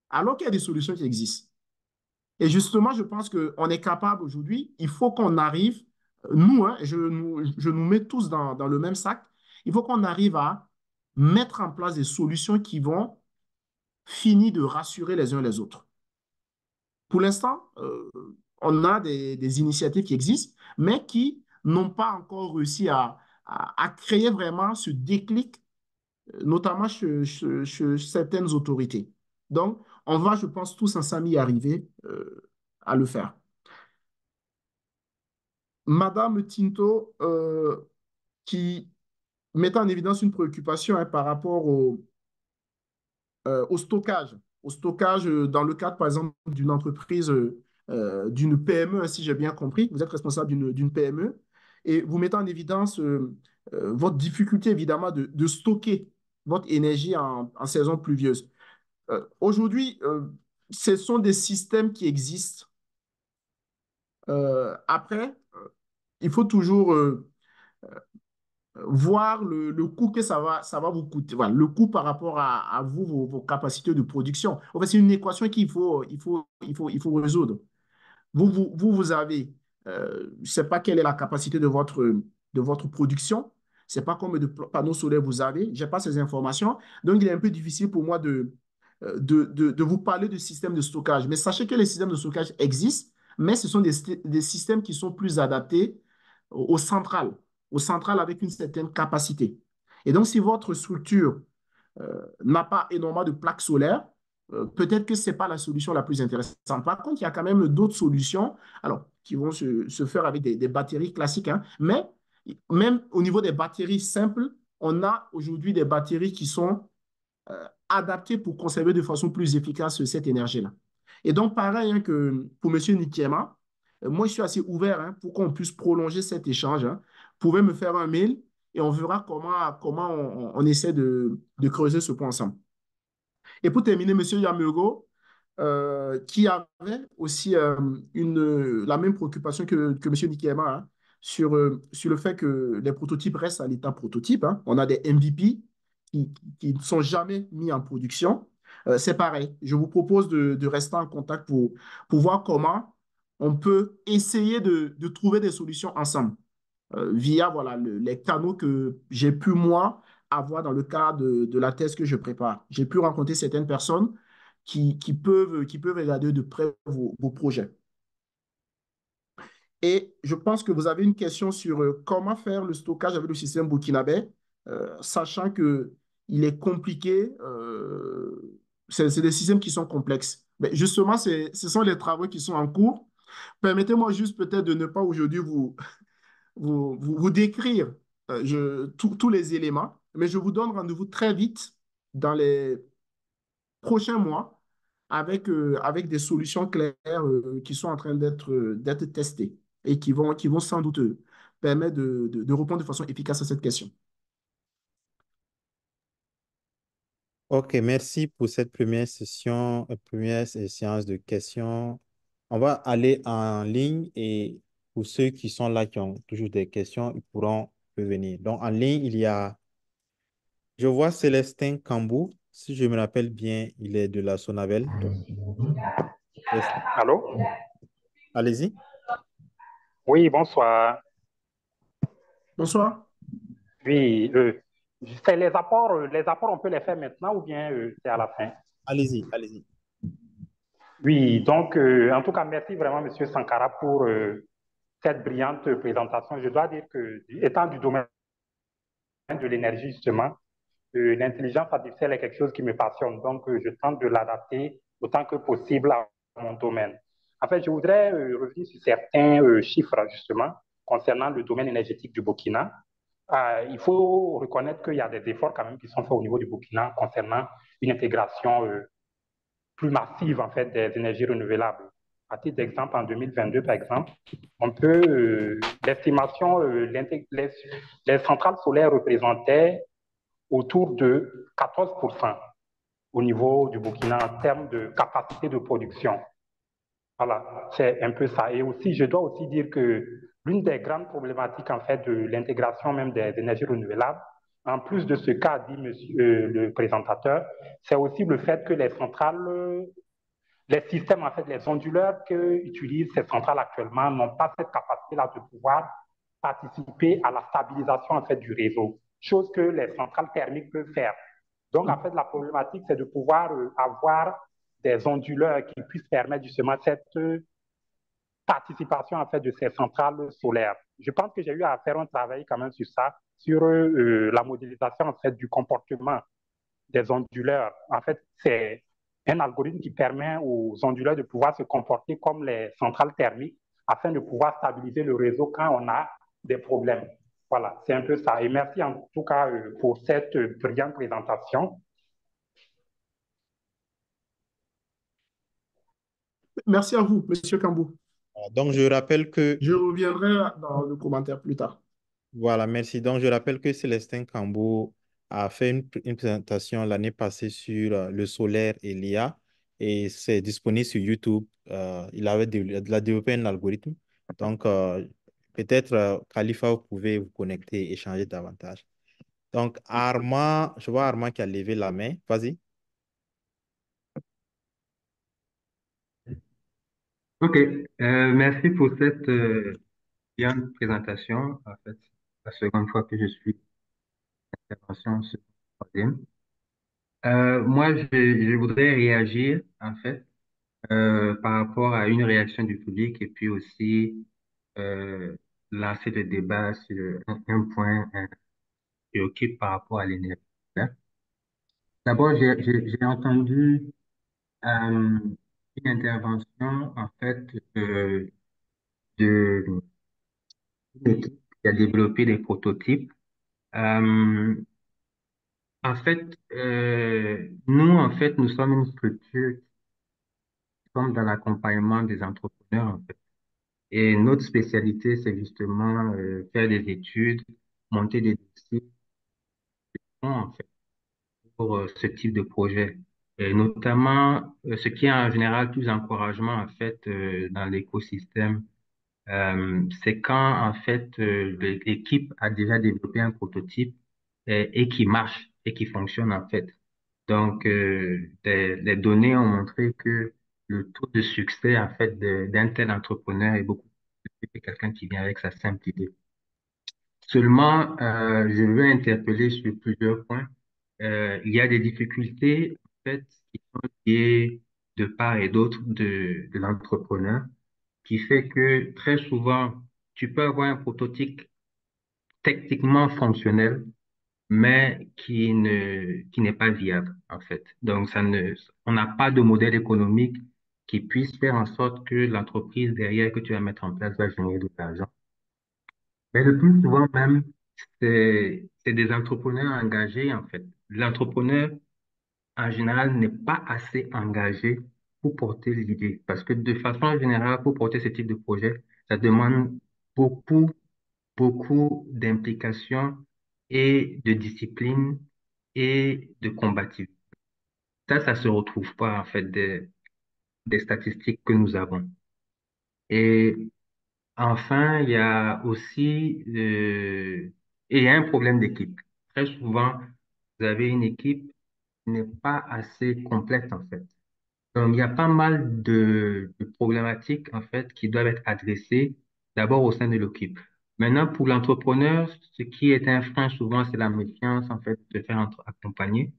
alors qu'il y a des solutions qui existent. Et justement, je pense qu'on est capable aujourd'hui, il faut qu'on arrive, nous, hein, je nous mets tous dans le même sac, il faut qu'on arrive à mettre en place des solutions qui vont finir de rassurer les uns les autres. Pour l'instant, on a des initiatives qui existent, mais qui n'ont pas encore réussi à créer vraiment ce déclic, notamment chez certaines autorités. Donc, on va, je pense, tous ensemble y arriver à le faire. Madame Tinto, qui mettait en évidence une préoccupation hein, par rapport au stockage. Au stockage dans le cadre, par exemple, d'une entreprise, d'une PME, hein, si j'ai bien compris. Vous êtes responsable d'une PME et vous mettez en évidence votre difficulté, évidemment, de stocker votre énergie en saison pluvieuse. Aujourd'hui, ce sont des systèmes qui existent. Après, il faut toujours voir le coût que ça va vous coûter. Voilà, le coût par rapport à vous, vos capacités de production. En fait, c'est une équation il faut résoudre. Vous avez, je ne sais pas quelle est la capacité de votre production. Je ne sais pas combien de panneaux solaires vous avez. Je n'ai pas ces informations. Donc, il est un peu difficile pour moi de vous parler de système de stockage. Mais sachez que les systèmes de stockage existent, mais ce sont des systèmes qui sont plus adaptés aux centrales, aux centrales avec une certaine capacité. Et donc, si votre structure n'a pas énormément de plaques solaires, peut-être que ce n'est pas la solution la plus intéressante. Par contre, il y a quand même d'autres solutions alors, qui vont se faire avec des batteries classiques. Hein, mais même au niveau des batteries simples, on a aujourd'hui des batteries qui sont adaptées pour conserver de façon plus efficace cette énergie-là. Et donc, pareil hein, que pour M. Nikiema, moi, je suis assez ouvert hein, pour qu'on puisse prolonger cet échange. Hein. Vous pouvez me faire un mail et on verra comment on essaie de creuser ce point ensemble. Et pour terminer, M. Yamego, qui avait aussi la même préoccupation que M. Nikiema hein, sur le fait que les prototypes restent à l'état prototype. Hein. On a des MVP qui ne sont jamais mis en production. C'est pareil. Je vous propose de rester en contact pour voir comment on peut essayer de trouver des solutions ensemble via voilà, les canaux que j'ai pu, moi, avoir dans le cadre de la thèse que je prépare. J'ai pu rencontrer certaines personnes qui peuvent regarder de près vos projets. Et je pense que vous avez une question sur comment faire le stockage avec le système burkinabé, sachant qu'il est compliqué. C'est des systèmes qui sont complexes. Mais justement, ce sont les travaux qui sont en cours. Permettez-moi juste peut-être de ne pas aujourd'hui vous décrire tous les éléments, mais je vous donne rendez-vous très vite dans les prochains mois avec des solutions claires qui sont en train d'être testées et qui vont sans doute permettre de répondre de façon efficace à cette question. Ok, merci pour cette première session, première séance de questions. On va aller en ligne et pour ceux qui sont là, qui ont toujours des questions, ils pourront revenir. Donc, en ligne, je vois Célestin Cambou. Si je me rappelle bien, il est de la Sonavel. Donc, Allô? allez-y. Oui, bonsoir. Bonsoir. Oui, c'est les apports, on peut les faire maintenant ou bien c'est à la fin? Allez-y, allez-y. Oui, donc en tout cas, merci vraiment, Monsieur Sankara, pour cette brillante présentation. Je dois dire que, étant du domaine de l'énergie, justement, l'intelligence artificielle est quelque chose qui me passionne. Donc, je tente de l'adapter autant que possible à mon domaine. En fait, je voudrais revenir sur certains chiffres, justement, concernant le domaine énergétique du Burkina. Il faut reconnaître qu'il y a des efforts quand même qui sont faits au niveau du Burkina concernant une intégration plus massive en fait des énergies renouvelables. À titre d'exemple, en 2022, par exemple, on peut l'estimation, les centrales solaires représentaient autour de 14% au niveau du Burkina en termes de capacité de production. Voilà, c'est un peu ça. Et aussi, je dois aussi dire que l'une des grandes problématiques en fait de l'intégration même des énergies renouvelables, en plus de ce qu'a dit monsieur le présentateur, c'est aussi le fait que les centrales, les systèmes en fait, les onduleurs qu'utilisent ces centrales actuellement n'ont pas cette capacité-là de pouvoir participer à la stabilisation en fait du réseau, chose que les centrales thermiques peuvent faire. Donc en fait, la problématique, c'est de pouvoir avoir des onduleurs qui puissent permettre justement cette participation en fait de ces centrales solaires. Je pense que j'ai eu à faire un travail quand même sur ça, sur la modélisation en fait du comportement des onduleurs. En fait, c'est un algorithme qui permet aux onduleurs de pouvoir se comporter comme les centrales thermiques afin de pouvoir stabiliser le réseau quand on a des problèmes. Voilà, c'est un peu ça. Et merci en tout cas pour cette brillante présentation. Merci à vous, Monsieur Cambou. Donc, je rappelle que, Je reviendrai dans le commentaire plus tard. voilà, merci. Donc, je rappelle que Célestin Cambo a fait une présentation l'année passée sur le solaire et l'IA et c'est disponible sur YouTube. Il a développé un algorithme. Donc, peut-être, Khalifa, vous pouvez vous connecter et échanger davantage. Donc, Armand, je vois Armand qui a levé la main. Vas-y. Ok, merci pour cette bien présentation. En fait, c'est la seconde fois que je suis en intervention sur le troisième. Moi, je voudrais réagir, en fait, par rapport à une réaction du public et puis aussi euh, lancer le débat sur un point qui occupe par rapport à l'énergie. D'abord, j'ai entendu une intervention, en fait, de une équipe qui a développé des prototypes. Euh, En fait, nous, en fait, nous sommes une structure qui sommes dans l'accompagnement des entrepreneurs, en fait. Et notre spécialité, c'est justement faire des études, monter des dossiers, en fait, pour ce type de projet. Et notamment, ce qui est en général plus encouragement, en fait, dans l'écosystème, c'est quand, en fait, l'équipe a déjà développé un prototype et qui marche et qui fonctionne, en fait. Donc, les données ont montré que le taux de succès, en fait, d'un tel entrepreneur est beaucoup plus que quelqu'un qui vient avec sa simple idée. Seulement, je veux interpeller sur plusieurs points. Il y a des difficultés, en fait, qui sont liées de part et d'autre de l'entrepreneur, qui fait que très souvent, tu peux avoir un prototype techniquement fonctionnel, mais qui n'est pas viable, en fait. Donc, on n'a pas de modèle économique qui puisse faire en sorte que l'entreprise derrière que tu vas mettre en place va générer de l'argent. Mais le plus souvent même, c'est des entrepreneurs engagés, en fait. L'entrepreneur, en général, n'est pas assez engagé pour porter l'idée. Parce que de façon générale, pour porter ce type de projet, ça demande beaucoup beaucoup d'implication et de discipline et de combativité. Ça se retrouve pas en fait des statistiques que nous avons. Et enfin, il y a aussi et il y a un problème d'équipe. Très souvent, vous avez une équipe qui n'est pas assez complète en fait. Donc, il y a pas mal de problématiques, en fait, qui doivent être adressées d'abord au sein de l'équipe. Maintenant, pour l'entrepreneur, ce qui est un frein souvent, c'est la méfiance, en fait, de faire accompagner,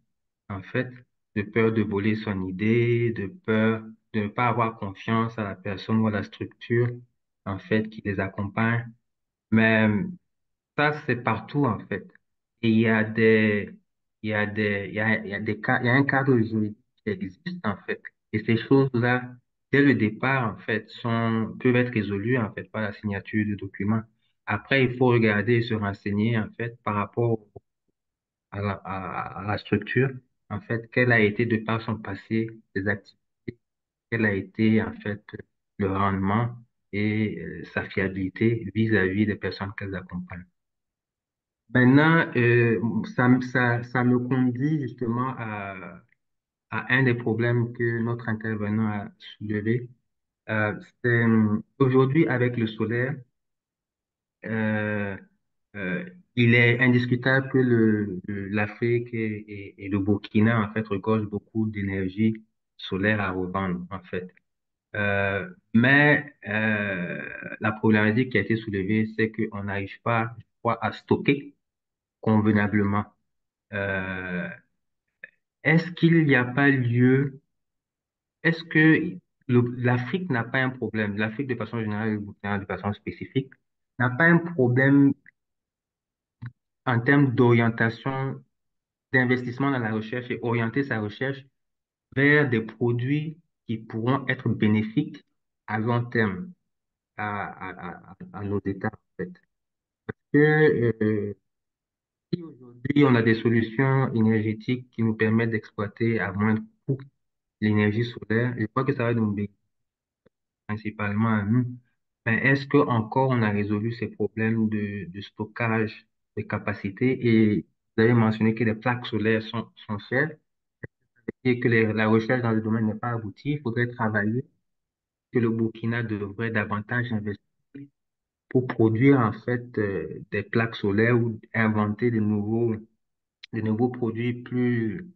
en fait, de peur de voler son idée, de peur de ne pas avoir confiance à la personne ou à la structure, en fait, qui les accompagne. Mais ça, c'est partout, en fait. Et il y a des cas, il y a un cadre juridique qui existe, en fait. Et ces choses-là dès le départ, en fait, peuvent être résolus, en fait, par la signature de documents. Après, il faut regarder et se renseigner, en fait, par rapport à la structure, en fait, quel a été de par son passé les activités, quel a été, en fait, le rendement et sa fiabilité vis-à-vis des personnes qu'elles accompagnent. Maintenant, ça me conduit justement à un des problèmes que notre intervenant a soulevé. C'est aujourd'hui avec le solaire, euh, euh, il est indiscutable que l'Afrique et le Burkina en fait regorgent beaucoup d'énergie solaire à revendre en fait. Mais la problématique qui a été soulevée, c'est qu'on n'arrive pas, je crois, à stocker convenablement. Euh, Est-ce qu'il n'y a pas lieu, est-ce que l'Afrique n'a pas un problème, l'Afrique de façon générale et le Burkina de façon spécifique, n'a pas un problème en termes d'orientation, d'investissement dans la recherche et orienter sa recherche vers des produits qui pourront être bénéfiques à long terme à nos États, en fait. Que, si aujourd'hui on a des solutions énergétiques qui nous permettent d'exploiter à moindre coût l'énergie solaire, je crois que ça va nous bénéficier principalement à nous. Mais est-ce que encore on a résolu ces problèmes de stockage de capacité? Et vous avez mentionné que les plaques solaires sont chères et que la recherche dans le domaine n'est pas aboutie. Il faudrait travailler, que le Burkina devrait davantage investir pour produire en fait des plaques solaires ou inventer de nouveaux produits plus,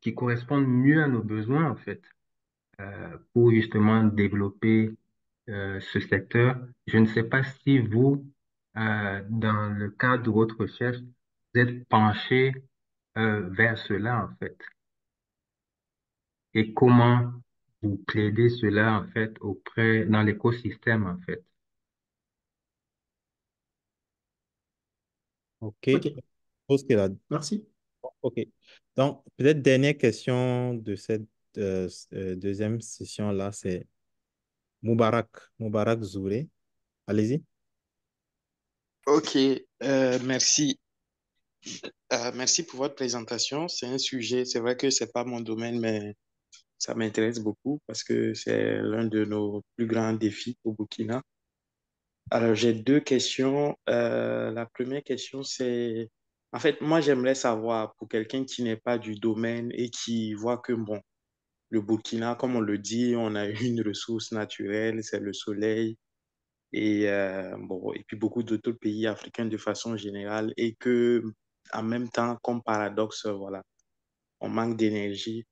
qui correspondent mieux à nos besoins en fait. Pour justement développer ce secteur. Je ne sais pas si vous, dans le cadre de votre recherche, vous êtes penché vers cela en fait et comment vous plaidez cela en fait auprès dans l'écosystème en fait. OK. Je OK, suppose que la merci. OK. Donc, peut-être dernière question de cette deuxième session-là, c'est Moubarak, Moubarak Zouré. Allez-y. Ok, merci. Merci pour votre présentation. C'est un sujet, c'est vrai que c'est pas mon domaine, mais ça m'intéresse beaucoup parce que c'est l'un de nos plus grands défis au Burkina. Alors, j'ai deux questions. La première question, c'est, en fait, moi, j'aimerais savoir, pour quelqu'un qui n'est pas du domaine et qui voit que, bon, le Burkina, comme on le dit, on a une ressource naturelle, c'est le soleil. Bon, et puis beaucoup d'autres pays africains de façon générale, et que en même temps, comme paradoxe, voilà, on manque d'énergie.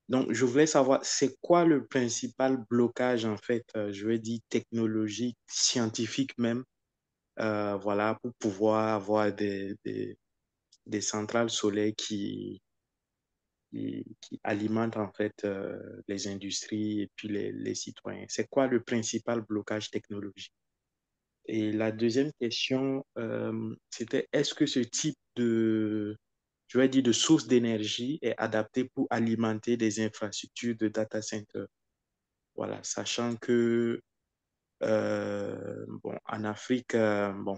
Donc, je voulais savoir, c'est quoi le principal blocage, en fait, je veux dire technologique, scientifique même, voilà, pour pouvoir avoir des centrales solaires qui alimentent, en fait, les industries et puis les citoyens. C'est quoi le principal blocage technologique? Et la deuxième question, c'était est-ce que ce type je vais dire, de source d'énergie est adapté pour alimenter des infrastructures de data center? Voilà, sachant que, bon, en Afrique, bon,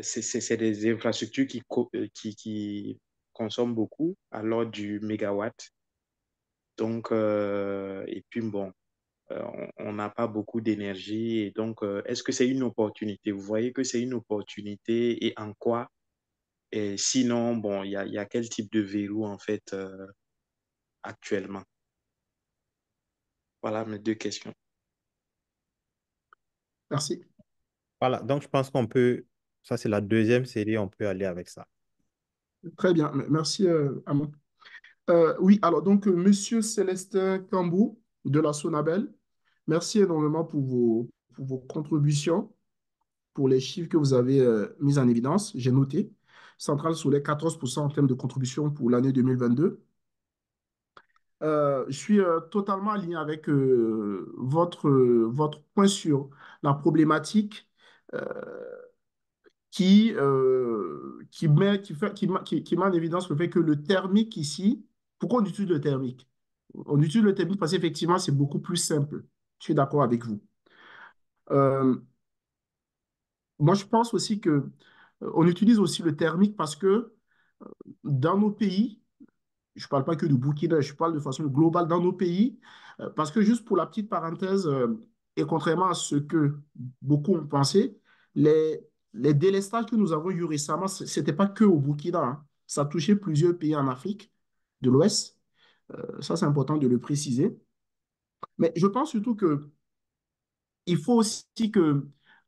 c'est des infrastructures qui consomment beaucoup, alors du mégawatt. Donc, et puis bon, on n'a pas beaucoup d'énergie. Et donc, est-ce que c'est une opportunité? Vous voyez que c'est une opportunité et en quoi? Et sinon, bon, il y a quel type de verrou en fait actuellement? Voilà mes deux questions. Merci. Voilà. Donc, je pense qu'on peut, ça c'est la deuxième série, on peut aller avec ça. Très bien. Merci, Amon. Oui, alors donc, Monsieur Célestin Cambou de la Sonabel, merci énormément pour vos contributions, pour les chiffres que vous avez mis en évidence. J'ai noté. Centrale Soleil, 14% en termes de contribution pour l'année 2022. Je suis totalement aligné avec votre point sur la problématique euh, qui met en évidence le fait que le thermique ici, pourquoi on utilise le thermique? On utilise le thermique parce qu'effectivement, c'est beaucoup plus simple. Je suis d'accord avec vous. Euh, Moi, je pense aussi que on utilise aussi le thermique parce que dans nos pays, je ne parle pas que du Burkina, je parle de façon globale dans nos pays, parce que juste pour la petite parenthèse, et contrairement à ce que beaucoup ont pensé, les, les délestages que nous avons eus récemment, ce n'était pas que au Burkina, hein. Ça touchait plusieurs pays en Afrique de l'Ouest. Ça, c'est important de le préciser. Mais je pense surtout que il faut aussi que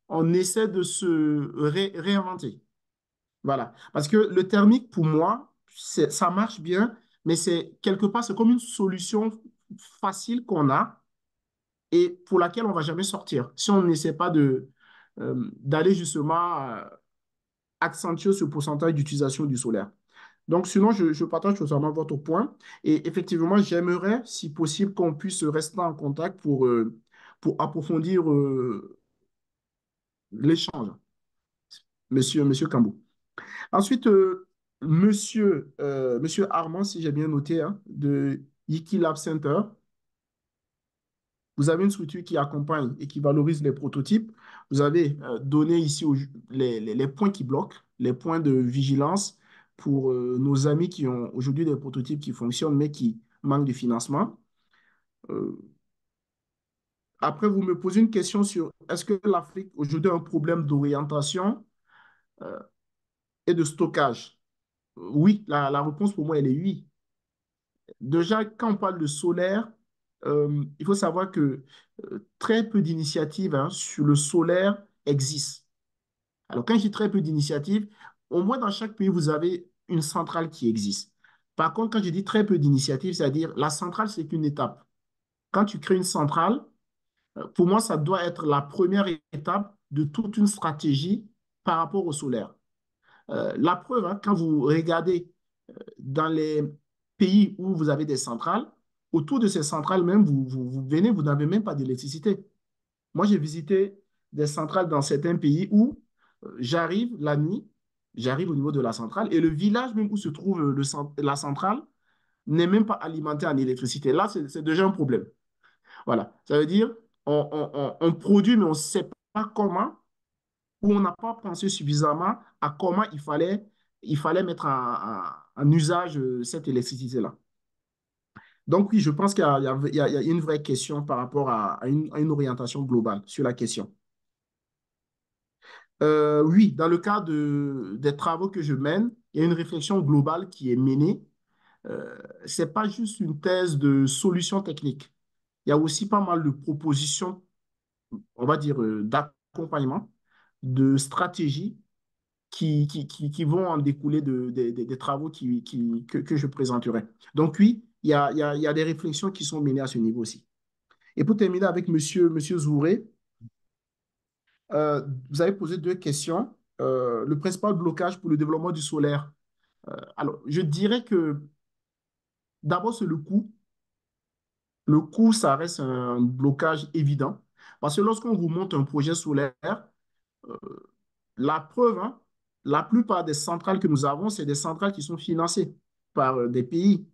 on essaie de se réinventer. Voilà. Parce que le thermique, pour moi, ça marche bien, mais c'est quelque part, c'est comme une solution facile qu'on a et pour laquelle on ne va jamais sortir si on n'essaie pas d'aller justement accentuer ce pourcentage d'utilisation du solaire. Donc, sinon, je partage totalement votre point. Et effectivement, j'aimerais, si possible, qu'on puisse rester en contact pour approfondir l'échange, monsieur Cambou. Ensuite, monsieur Armand, si j'ai bien noté, hein, de Yiki Lab Center, vous avez une structure qui accompagne et qui valorise les prototypes. Vous avez donné ici les points qui bloquent, les points de vigilance pour nos amis qui ont aujourd'hui des prototypes qui fonctionnent, mais qui manquent de financement. Euh, Après, vous me posez une question sur est-ce que l'Afrique aujourd'hui a un problème d'orientation euh, et de stockage? Oui, la réponse pour moi, elle est oui. Déjà, quand on parle de solaire, il faut savoir que très peu d'initiatives hein, sur le solaire existent. Alors, quand je dis très peu d'initiatives, au moins dans chaque pays, vous avez une centrale qui existe. Par contre, quand je dis très peu d'initiatives, c'est-à-dire la centrale, c'est qu'une étape. Quand tu crées une centrale, pour moi, ça doit être la première étape de toute une stratégie par rapport au solaire. La preuve, hein, quand vous regardez dans les pays où vous avez des centrales, autour de ces centrales même, vous venez, vous n'avez même pas d'électricité. Moi, j'ai visité des centrales dans certains pays où j'arrive la nuit, j'arrive au niveau de la centrale et le village même où se trouve la centrale n'est même pas alimenté en électricité. Là, c'est déjà un problème. Voilà. Ça veut dire on produit, mais on ne sait pas comment ou on n'a pas pensé suffisamment à comment il fallait mettre en usage cette électricité-là. Donc oui, je pense qu'il y a, il y a une vraie question par rapport à une orientation globale sur la question. Oui, dans le cas des travaux que je mène, il y a une réflexion globale qui est menée. Ce n'est pas juste une thèse de solution technique. Il y a aussi pas mal de propositions, on va dire, d'accompagnement, de stratégies qui vont en découler des travaux que je présenterai. Donc oui, il y a des réflexions qui sont menées à ce niveau aussi. Et pour terminer avec monsieur Zouré, vous avez posé deux questions. Le principal blocage pour le développement du solaire. Alors, je dirais que d'abord, c'est le coût. Le coût, ça reste un blocage évident. Parce que lorsqu'on vous monte un projet solaire, euh, la preuve, hein, la plupart des centrales que nous avons, c'est des centrales qui sont financées par des pays.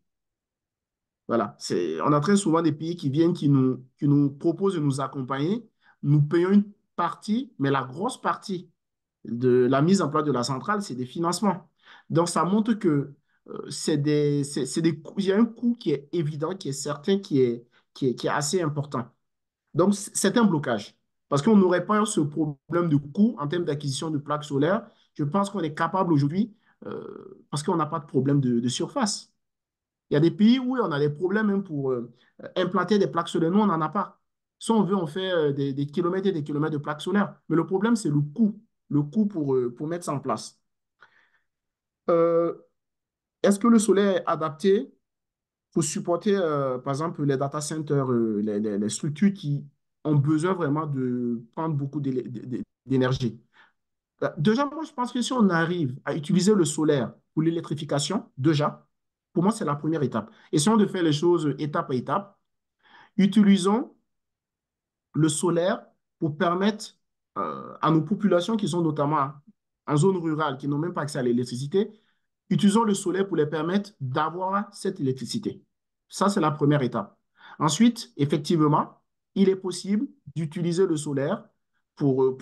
Voilà, on a très souvent des pays qui viennent, qui nous proposent de nous accompagner. Nous payons une partie, mais la grosse partie de la mise en place de la centrale, c'est des financements. Donc, ça montre que il y a un coût qui est évident, qui est certain, qui est assez important. Donc, c'est un blocage. Parce qu'on n'aurait pas ce problème de coût en termes d'acquisition de plaques solaires. Je pense qu'on est capable aujourd'hui, parce qu'on n'a pas de problème de surface. Il y a des pays où on a des problèmes même pour implanter des plaques solaires. Nous, on n'en a pas. Si on veut, on fait des kilomètres et des kilomètres de plaques solaires. Mais le problème, c'est le coût pour mettre ça en place. Euh, Est-ce que le solaire est adapté pour supporter, par exemple, les data centers, les structures qui ont besoin vraiment de prendre beaucoup d'énergie? Déjà, moi, je pense que si on arrive à utiliser le solaire pour l'électrification, déjà, pour moi, c'est la première étape. Essayons de faire les choses étape à étape. Utilisons le solaire pour permettre à nos populations qui sont notamment en zone rurale, qui n'ont même pas accès à l'électricité, utilisons le solaire pour les permettre d'avoir cette électricité. Ça, c'est la première étape. Ensuite, effectivement, il est possible d'utiliser le solaire pour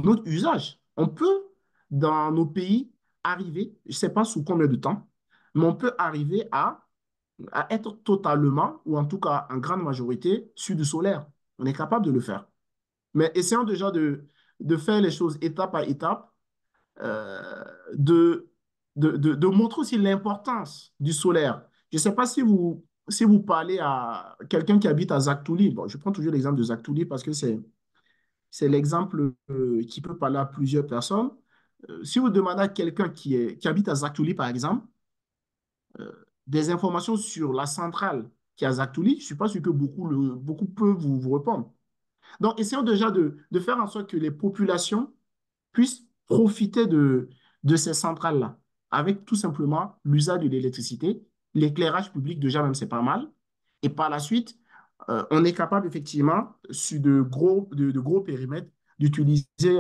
notre usage. On peut, dans nos pays, arriver, je ne sais pas sous combien de temps, mais on peut arriver à être totalement, ou en tout cas en grande majorité, sur du solaire. On est capable de le faire. Mais essayons déjà de faire les choses étape à étape, euh, de, de montrer aussi l'importance du solaire. Je ne sais pas si vous parlez à quelqu'un qui habite à Zagtouli. Bon, je prends toujours l'exemple de Zagtouli parce que c'est l'exemple qui peut parler à plusieurs personnes. Si vous demandez à quelqu'un qui habite à Zagtouli, par exemple, euh, des informations sur la centrale qui est à Zagtouli, je ne suis pas sûr que beaucoup peuvent vous répondre. Donc, essayons déjà de faire en sorte que les populations puissent profiter de ces centrales-là, avec tout simplement l'usage de l'électricité, l'éclairage public, déjà même, c'est pas mal. Et par la suite, on est capable effectivement, sur de gros périmètres, d'utiliser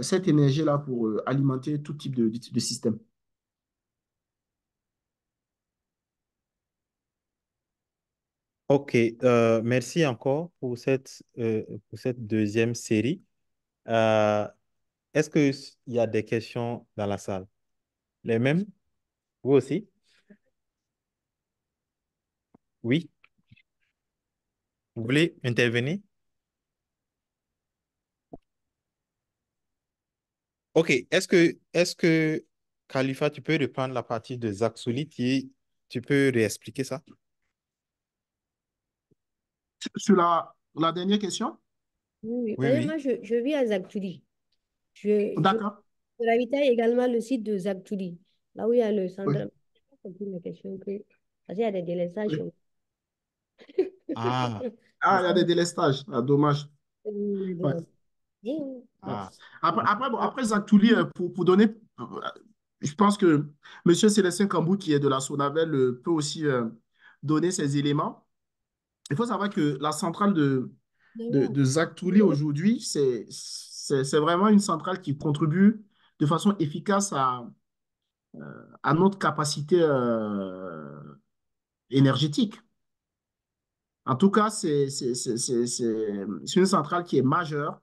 cette énergie-là pour alimenter tout type de système. OK, merci encore pour cette deuxième série. Euh, Est-ce qu'il y a des questions dans la salle? Les mêmes? Vous aussi? Oui? Vous voulez intervenir? OK, est-ce que, Khalifa, tu peux reprendre la partie de Zach Souli, tu peux réexpliquer ça? Sur la dernière question? Oui, oui. Oui, Parce que oui. moi, je vis à Zagtouli. Je D'accord. ravitaille également le site de Zagtouli, là où il y a le Oui. centre. Je pas compris la question parce qu'il y a des délestages chez Oui. moi. Ah, Ah, il y a des délestages. Ah, dommage. Ouais. Ouais. ah, Après Zatouli, pour donner, je pense que M. Célestin Cambou, qui est de la Sonavel, peut aussi donner ces éléments. Il faut savoir que la centrale de Zatouli aujourd'hui, c'est vraiment une centrale qui contribue de façon efficace à notre capacité énergétique. En tout cas, c'est une centrale qui est majeure.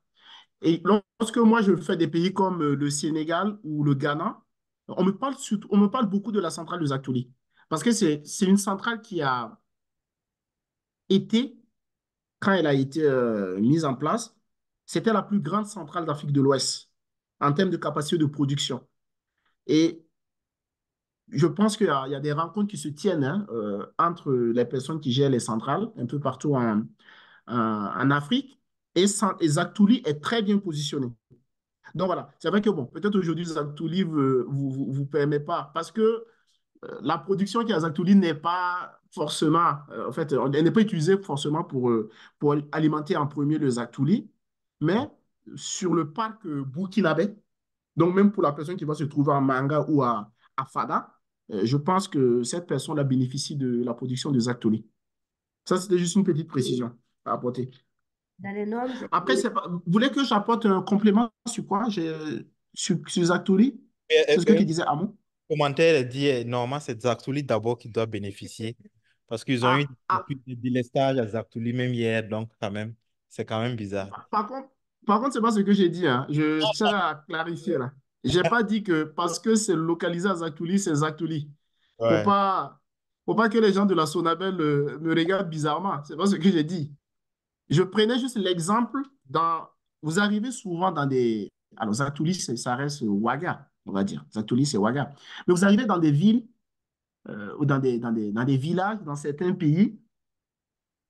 Et lorsque moi je fais des pays comme le Sénégal ou le Ghana, on me parle beaucoup de la centrale de Zatouli. Parce que c'est une centrale qui a été, quand elle a été mise en place, c'était la plus grande centrale d'Afrique de l'Ouest en termes de capacité de production. Et je pense qu'il y a des rencontres qui se tiennent hein, entre les personnes qui gèrent les centrales un peu partout en Afrique. Et Zatouli est très bien positionné. Donc voilà, c'est vrai que bon, peut-être aujourd'hui, Zatouli ne vous permet pas, parce que la production qui est à Zatouli n'est pas forcément, en fait, elle n'est pas utilisée forcément pour alimenter en premier le Zatouli, mais sur le parc burkinabé, donc même pour la personne qui va se trouver en Manga ou à Fada, je pense que cette personne-là bénéficie de la production de Zatouli. Ça, c'était juste une petite précision à apporter. Dans les normes, Après, vous voulez que j'apporte un complément sur quoi? Sur Zatouli? C'est ce que tu disais, Amon? commentaire dit, normalement, c'est Zachtouli d'abord qui doit bénéficier parce qu'ils ont eu Ah, ah, des délestages à Zachtouli même hier, donc quand même, c'est quand même bizarre. par contre, par contre, c'est pas ce que j'ai dit, hein. Je tiens à clarifier là. J'ai pas dit que parce que c'est localisé à Zatouli, c'est Zatouli. Faut Ouais. pas, faut pas que les gens de la Sonabel me regardent bizarrement. C'est pas ce que j'ai dit. Je prenais juste l'exemple vous arrivez souvent dans des, alors Zatouli, ça reste Ouaga, on va dire. Zatouli, c'est Ouaga. Mais vous arrivez dans des villes ou dans des villages, dans certains pays,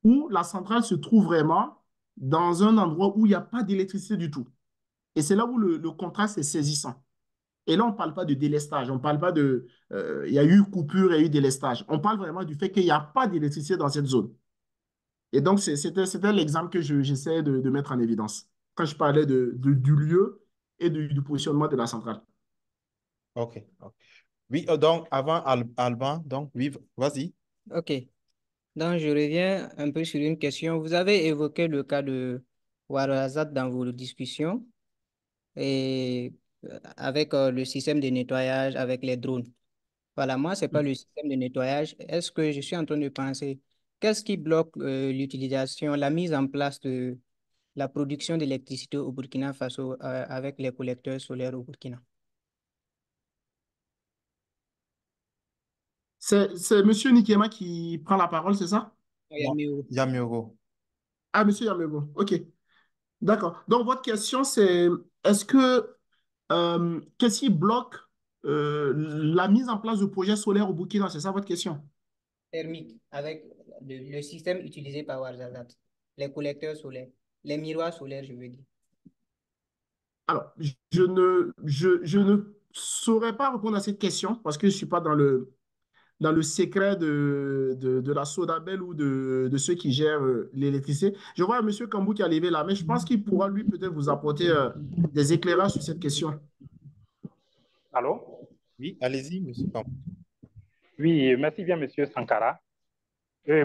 où la centrale se trouve vraiment dans un endroit où il n'y a pas d'électricité du tout. Et c'est là où le contraste est saisissant. Et là, on ne parle pas de délestage, on ne parle pas il y a eu coupure, il y a eu délestage. On parle vraiment du fait qu'il n'y a pas d'électricité dans cette zone. Et donc, c'était l'exemple que j'essaie de mettre en évidence quand je parlais du lieu et du positionnement de la centrale. OK. OK. Oui, donc avant Alban, donc oui, vas-y. OK. Donc, je reviens un peu sur une question. Vous avez évoqué le cas de Ouarazat dans vos discussions et avec le système de nettoyage avec les drones. Voilà, moi, c'est pas le système de nettoyage. Est-ce que je suis en train de penser, qu'est-ce qui bloque l'utilisation, la mise en place de la production d'électricité au Burkina Faso avec les collecteurs solaires au Burkina? C'est Monsieur Nikema qui prend la parole, c'est ça? Il y a Non, mieux. Yamiogo. Ah, Monsieur Yamego. OK. D'accord. Donc, votre question, c'est est-ce que qu'est-ce qui bloque la mise en place de projets solaires au Burkina? C'est ça votre question? Thermique, avec le système utilisé par Warzazat, les collecteurs solaires, les miroirs solaires, je veux dire. Alors, je ne saurais pas répondre à cette question parce que je ne suis pas dans le secret de la Sodabel ou de ceux qui gèrent l'électricité. Je vois M. Kambou qui a levé la main. Je pense qu'il pourra, lui, peut-être vous apporter des éclairages sur cette question. Allô? Oui, allez-y, monsieur Campbell. Oui, merci bien, Monsieur Sankara.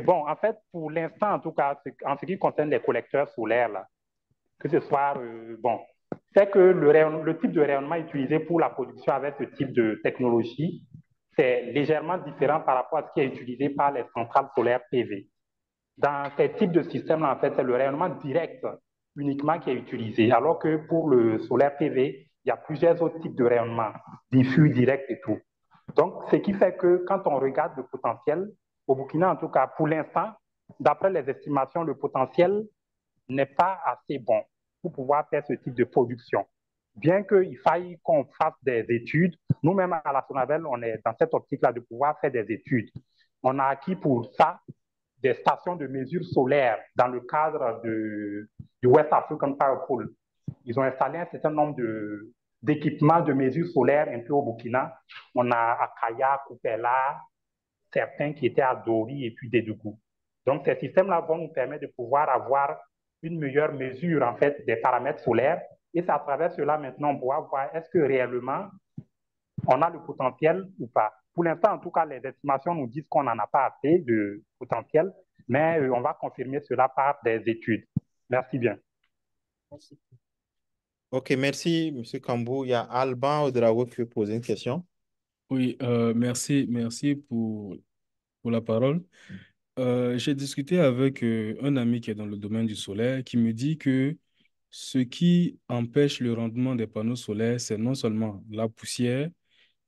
Bon, en fait, pour l'instant, en tout cas, en ce qui concerne les collecteurs solaires, là, que ce soit, bon, c'est que le type de rayonnement utilisé pour la production avec ce type de technologie, c'est légèrement différent par rapport à ce qui est utilisé par les centrales solaires PV. Dans ces types de systèmes-là, en fait, c'est le rayonnement direct uniquement qui est utilisé, alors que pour le solaire PV, il y a plusieurs autres types de rayonnement, diffus, direct et tout. Donc, ce qui fait que quand on regarde le potentiel, au Burkina, en tout cas, pour l'instant, d'après les estimations, le potentiel n'est pas assez bon pour pouvoir faire ce type de production. Bien qu'il faille qu'on fasse des études, nous-mêmes à la Sonabel, on est dans cette optique-là de pouvoir faire des études. On a acquis pour ça des stations de mesure solaire dans le cadre du West African Power Pool. Ils ont installé un certain nombre d'équipements de mesure solaire un peu au Burkina. On a Akaya, Kupela, certains qui étaient à Dori et puis Dédougou. Donc, ces systèmes-là vont nous permettre de pouvoir avoir une meilleure mesure, en fait, des paramètres solaires. Et c'est à travers cela, maintenant, on pourra voir est-ce que réellement on a le potentiel ou pas. Pour l'instant, en tout cas, les estimations nous disent qu'on n'en a pas assez de potentiel, mais on va confirmer cela par des études. Merci bien. Merci. Ok, merci, monsieur Cambou. Il y a Alban Ouedraogo qui veut poser une question. Oui, merci pour la parole. J'ai discuté avec un ami qui est dans le domaine du solaire qui me dit que ce qui empêche le rendement des panneaux solaires, c'est non seulement la poussière,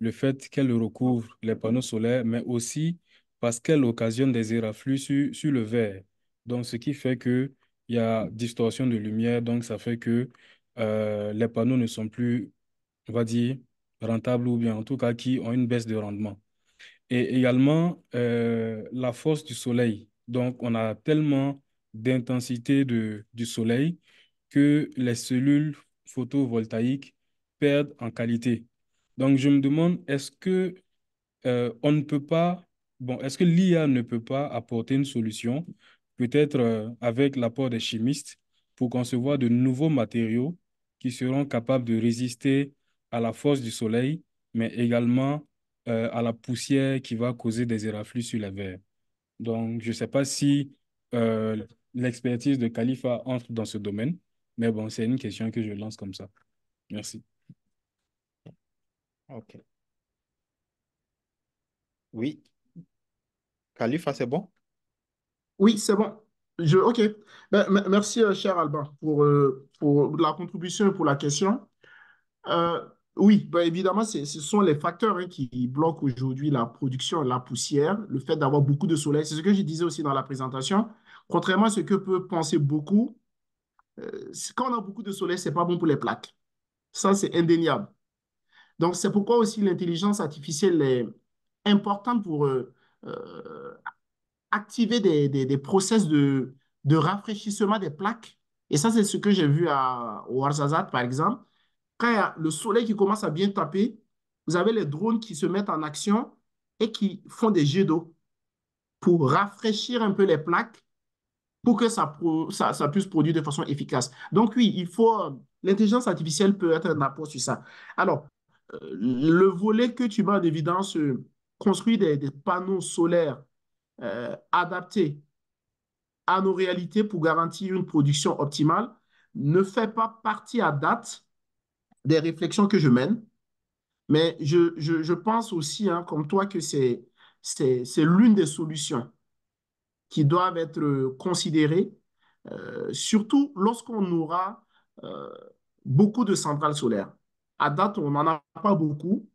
le fait qu'elle recouvre les panneaux solaires, mais aussi parce qu'elle occasionne des éraflux sur le verre. Donc, ce qui fait qu'il y a distorsion de lumière, donc ça fait que les panneaux ne sont plus, on va dire, rentables ou bien en tout cas qui ont une baisse de rendement. Et également, la force du soleil. Donc, on a tellement d'intensité du soleil que les cellules photovoltaïques perdent en qualité. Donc, je me demande, on ne peut pas, bon, est-ce que l'IA ne peut pas apporter une solution, peut-être avec l'apport des chimistes, pour concevoir de nouveaux matériaux qui seront capables de résister à la force du soleil, mais également à la poussière qui va causer des éraflux sur les verres. Donc, je ne sais pas si l'expertise de Khalifa entre dans ce domaine, mais bon, c'est une question que je lance comme ça. Merci. Ok. Oui, Khalifa, c'est bon? Oui, c'est bon. OK. Merci, cher Alban, pour la contribution et pour la question. Euh, oui, évidemment, ce sont les facteurs qui bloquent aujourd'hui la production, la poussière, le fait d'avoir beaucoup de soleil. C'est ce que je disais aussi dans la présentation. Contrairement à ce que peut penser beaucoup, quand on a beaucoup de soleil, c'est pas bon pour les plaques. Ça, c'est indéniable. Donc, c'est pourquoi aussi l'intelligence artificielle est importante pour euh, activer des process de rafraîchissement des plaques. Et ça, c'est ce que j'ai vu au Ouarzazate, par exemple. Quand il y a le soleil qui commence à bien taper, vous avez les drones qui se mettent en action et qui font des jets d'eau pour rafraîchir un peu les plaques pour que ça puisse produire de façon efficace. Donc oui, l'intelligence artificielle peut être un apport sur ça. Alors, le volet que tu mets en évidence, construire des panneaux solaires adaptés à nos réalités pour garantir une production optimale, ne fait pas partie à date des réflexions que je mène. Mais je pense aussi, hein, comme toi, que c'est l'une des solutions qui doivent être considérées, surtout lorsqu'on aura euh, beaucoup de centrales solaires. À date, on n'en a pas beaucoup.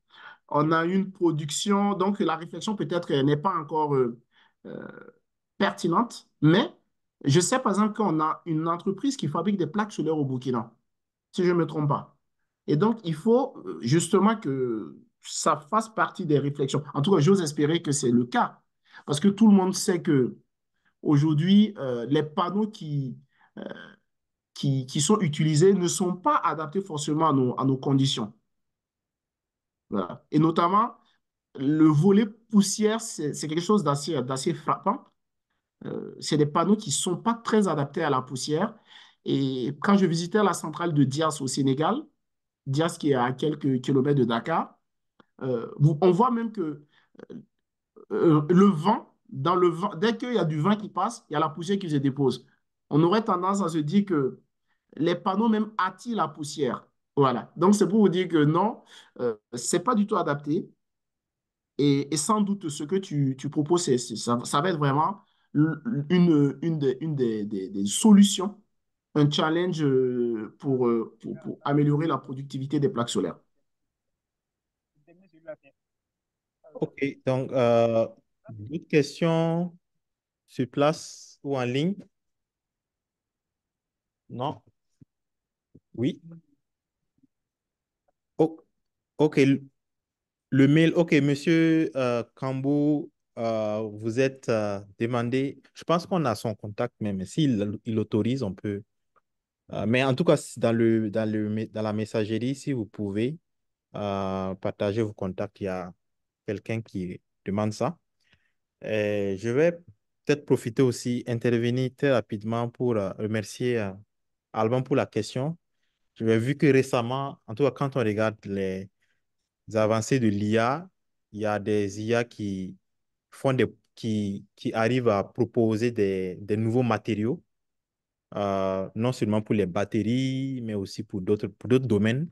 On a une production, donc la réflexion peut-être n'est pas encore euh, pertinente, mais je sais par exemple qu'on a une entreprise qui fabrique des plaques solaires au Burkina, si je ne me trompe pas. Et donc, il faut justement que ça fasse partie des réflexions. En tout cas, j'ose espérer que c'est le cas, parce que tout le monde sait que aujourd'hui, les panneaux euh, qui sont utilisés ne sont pas adaptés forcément à nos conditions. Voilà. Et notamment, le volet poussière, c'est quelque chose d'assez frappant. C'est des panneaux qui ne sont pas très adaptés à la poussière. Et quand je visitais la centrale de Dias au Sénégal, Dias qui est à quelques kilomètres de Dakar, on voit même que le vent, dans le vent, dès qu'il y a du vent qui passe, il y a la poussière qui se dépose. On aurait tendance à se dire que les panneaux même attirent la poussière. Voilà. Donc, c'est pour vous dire que non, ce n'est pas du tout adapté. Et sans doute, ce que tu proposes, ça va être vraiment une des solutions, un challenge pour améliorer la productivité des plaques solaires. OK, donc, d'autres questions sur place ou en ligne? Non? Oui? O- OK, le mail, OK, monsieur Cambou, vous êtes demandé, je pense qu'on a son contact même, s'il il autorise, on peut. Mais en tout cas, dans la messagerie, si vous pouvez partager vos contacts, il y a quelqu'un qui demande ça. Et je vais peut-être profiter aussi, intervenir très rapidement pour remercier Alban pour la question. J'avais vu que récemment, en tout cas, quand on regarde les avancées de l'IA, il y a des IA qui arrivent à proposer des nouveaux matériaux, non seulement pour les batteries, mais aussi pour d'autres domaines.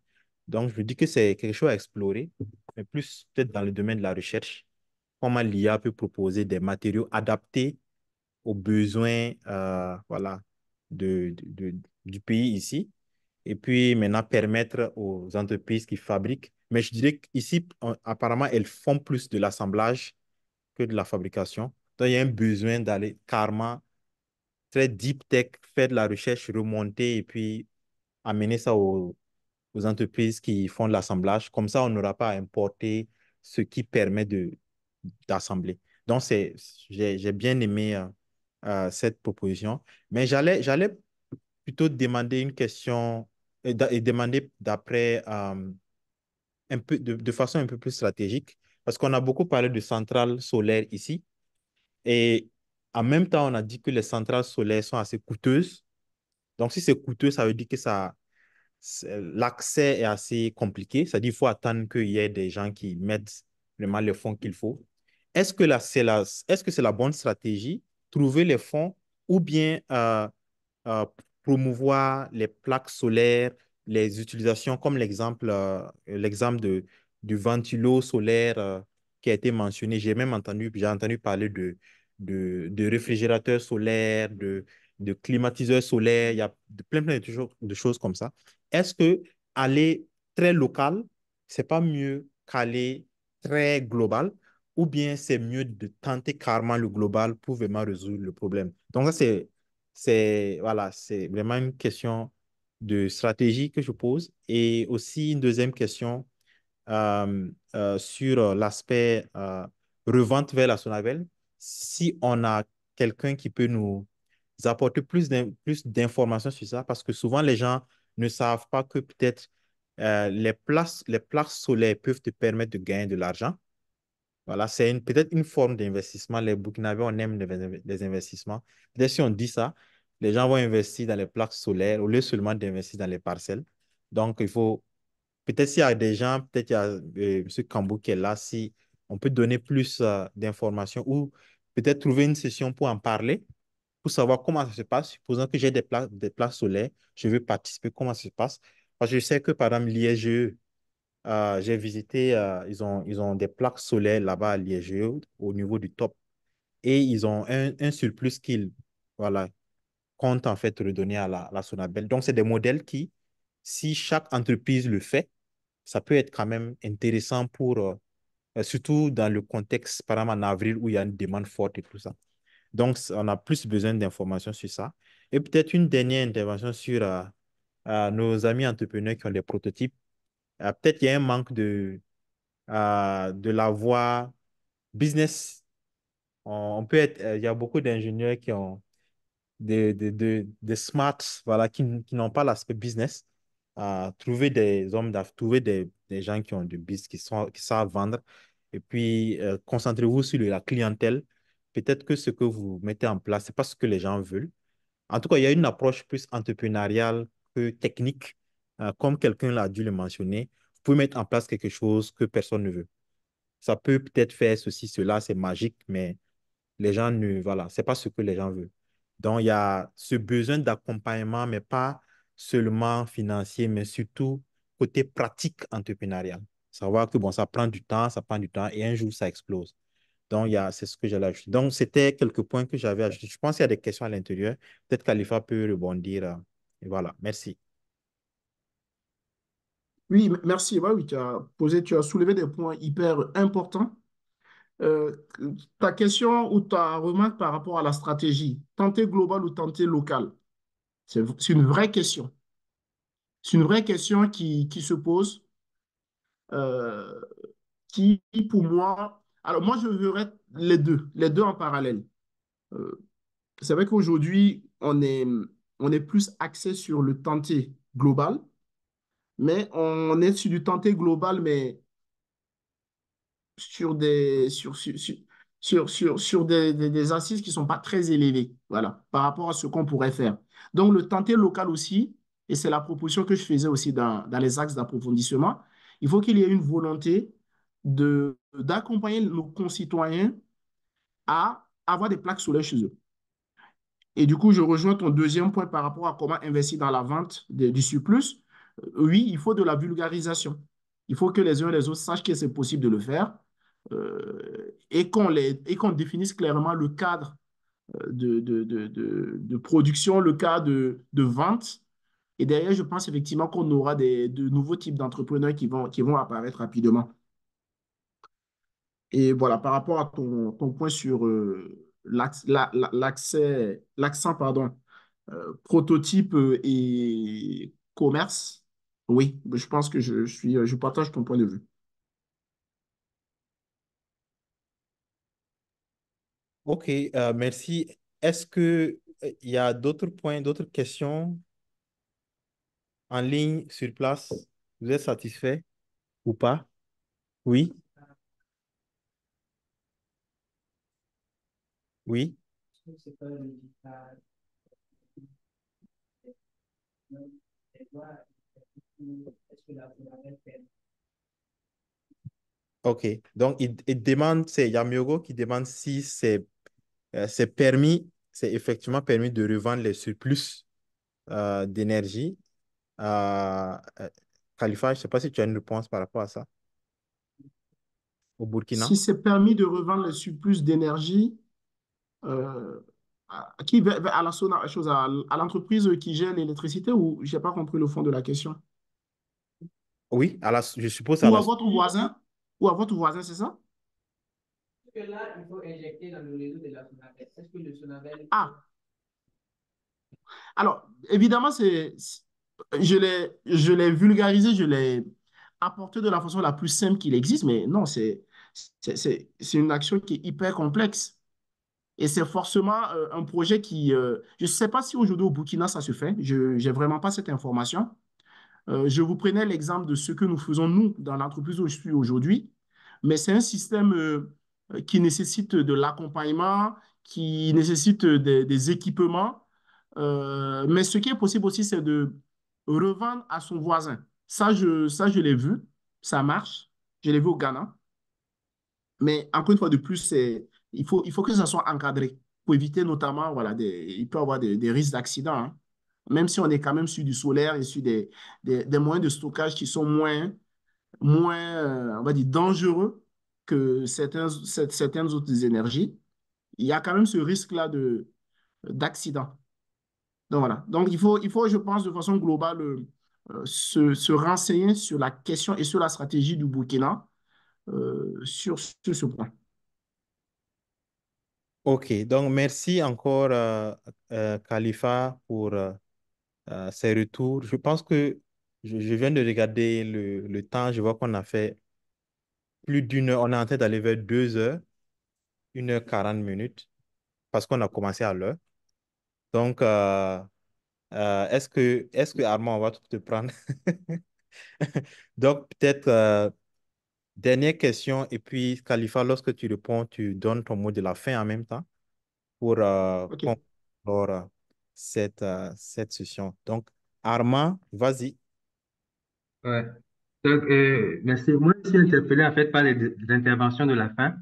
Donc, je me dis que c'est quelque chose à explorer, mais plus peut-être dans le domaine de la recherche, comment l'IA peut proposer des matériaux adaptés aux besoins voilà, du pays ici. Et puis maintenant permettre aux entreprises qui fabriquent. Mais je dirais qu'ici, apparemment, elles font plus de l'assemblage que de la fabrication. Donc, il y a un besoin d'aller carrément très deep tech, faire de la recherche, remonter et puis amener ça aux entreprises qui font de l'assemblage. Comme ça, on n'aura pas à importer ce qui permet d'assembler. Donc, j'ai bien aimé cette proposition. Mais j'allais plutôt demander une question et demander d'après un peu, de façon un peu plus stratégique, parce qu'on a beaucoup parlé de centrales solaires ici. Et en même temps, on a dit que les centrales solaires sont assez coûteuses. Donc, si c'est coûteux, ça veut dire que l'accès est assez compliqué. C'est-à-dire qu'il faut attendre qu'il y ait des gens qui mettent vraiment les fonds qu'il faut. Est-ce que c'est la bonne stratégie, trouver les fonds ou bien euh, promouvoir les plaques solaires, les utilisations comme l'exemple du ventilo solaire qui a été mentionné. J'ai entendu parler de réfrigérateurs solaires, de climatiseurs solaires. Il y a plein de choses comme ça. Est-ce que aller très local, c'est pas mieux qu'aller très global, ou bien c'est mieux de tenter carrément le global pour vraiment résoudre le problème? Donc ça, voilà, c'est vraiment une question de stratégie que je pose. Et aussi une deuxième question sur l'aspect revente vers la Sonavelle. Si on a quelqu'un qui peut nous apporter plus d'informations sur ça, parce que souvent les gens ne savent pas que peut-être les places solaires peuvent te permettre de gagner de l'argent. Voilà, c'est peut-être une forme d'investissement. Les Burkinabés, on aime les investissements. Peut-être si on dit ça, les gens vont investir dans les plaques solaires au lieu seulement d'investir dans les parcelles. Donc, il faut, peut-être s'il y a des gens, peut-être il y a M. Kambou qui est là, si on peut donner plus d'informations ou peut-être trouver une session pour en parler, pour savoir comment ça se passe. Supposons que j'ai des plaques solaires, je veux participer, comment ça se passe. Parce que je sais que, par exemple, l'ISGE, j'ai visité, ils ont des plaques solaires là-bas à Liège au niveau du top. Et ils ont un surplus qu'ils voilà, comptent en fait redonner à la Sonabel. Donc, c'est des modèles qui, si chaque entreprise le fait, ça peut être quand même intéressant pour, surtout dans le contexte, par exemple en avril où il y a une demande forte et tout ça. Donc, on a plus besoin d'informations sur ça. Et peut-être une dernière intervention sur nos amis entrepreneurs qui ont des prototypes. Peut-être qu'il y a un manque de la voie business. On peut être, il y a beaucoup d'ingénieurs qui ont des smarts, voilà, qui n'ont pas l'aspect business. Trouver des hommes d'affaires, trouver des gens qui ont du business, qui savent vendre. Et puis, concentrez-vous sur la clientèle. Peut-être que ce que vous mettez en place, c'est pas ce que les gens veulent. En tout cas, il y a une approche plus entrepreneuriale que technique. Comme quelqu'un l'a dû le mentionner, vous pouvez mettre en place quelque chose que personne ne veut. Ça peut peut-être faire ceci, cela, c'est magique, mais les gens ne, voilà, c'est pas ce que les gens veulent. Donc, il y a ce besoin d'accompagnement, mais pas seulement financier, mais surtout côté pratique entrepreneurial. Savoir que bon, ça prend du temps et un jour, ça explose. Donc, c'est ce que j'allais ajouter. Donc, c'était quelques points que j'avais ajoutés. Je pense qu'il y a des questions à l'intérieur. Peut-être qu'Alifa peut rebondir. Et voilà, merci. Oui, merci. Ouais, oui, tu as soulevé des points hyper importants. Euh, Ta question ou ta remarque par rapport à la stratégie, tenter global ou tenter local, c'est une vraie question. C'est une vraie question qui se pose, euh, qui, pour moi, alors moi, je verrais les deux en parallèle. Euh, c'est vrai qu'aujourd'hui, on est plus axé sur le tenter global, mais on est sur du tenter global, mais sur des assises qui ne sont pas très élevées, voilà, par rapport à ce qu'on pourrait faire. Donc, le tenter local aussi, et c'est la proposition que je faisais aussi dans les axes d'approfondissement, il faut qu'il y ait une volonté d'accompagner nos concitoyens à avoir des plaques solaires chez eux. Et du coup, je rejoins ton deuxième point par rapport à comment investir dans la vente du surplus. Oui, il faut de la vulgarisation. Il faut que les uns et les autres sachent que c'est possible de le faire et qu'on définisse clairement le cadre de production, le cadre de vente. Et derrière, je pense effectivement qu'on aura de nouveaux types d'entrepreneurs qui vont apparaître rapidement. Et voilà, par rapport à ton point sur l'accent, pardon, prototype et commerce, oui, je pense que je partage ton point de vue. OK, merci. Est-ce que il y a d'autres points, d'autres questions en ligne, sur place? Vous êtes satisfait ou pas? Oui, oui. OK. Donc, il demande, c'est Yamiogo qui demande si c'est permis, c'est effectivement permis de revendre les surplus d'énergie. Euh, Khalifa, je ne sais pas si tu as une réponse par rapport à ça, au Si Burkina. c'est permis de revendre le surplus d'énergie, euh, qui à la chose à l'entreprise qui gère l'électricité ou j'ai pas compris le fond de la question? Oui, je suppose à Ou la... à votre voisin? Ou à votre voisin, c'est ça? Que là, il faut injecter dans le réseau de la Sonabel. Est-ce que le Sonabel peut... Ah, alors, évidemment, je l'ai vulgarisé, je l'ai apporté de la façon la plus simple qu'il existe, mais non, c'est une action qui est hyper complexe. Et c'est forcément un projet je ne sais pas si aujourd'hui au Burkina ça se fait, je n'ai vraiment pas cette information. Je vous prenais l'exemple de ce que nous faisons nous dans l'entreprise où je suis aujourd'hui, mais c'est un système qui nécessite de l'accompagnement, qui nécessite des équipements. Mais ce qui est possible aussi, c'est de revendre à son voisin. Ça, je l'ai vu, ça marche. Je l'ai vu au Ghana. Mais encore une fois de plus, il faut que ça soit encadré pour éviter notamment, voilà, il peut y avoir des risques d'accident, hein. Même si on est quand même sur du solaire et sur des moyens de stockage qui sont moins, moins, on va dire, dangereux que certaines autres énergies, il y a quand même ce risque-là d'accident. Donc voilà. Donc il faut, je pense, de façon globale, se renseigner sur la question et sur la stratégie du Burkina sur ce point. OK, donc merci encore, Khalifa, pour ces retours. Je pense que je viens de regarder le temps. Je vois qu'on a fait plus d'une heure. On est en train d'aller vers 2 heures, 1h40, parce qu'on a commencé à l'heure. Donc, est-ce que Armand, on va te prendre? Donc, peut-être dernière question. Et puis, Khalifa, lorsque tu réponds, tu donnes ton mot de la fin en même temps pour OK. conclure cette session. Donc, Armand, vas-y. Ouais. Donc, merci. Moi, je suis interpellé en fait par les interventions de la fin.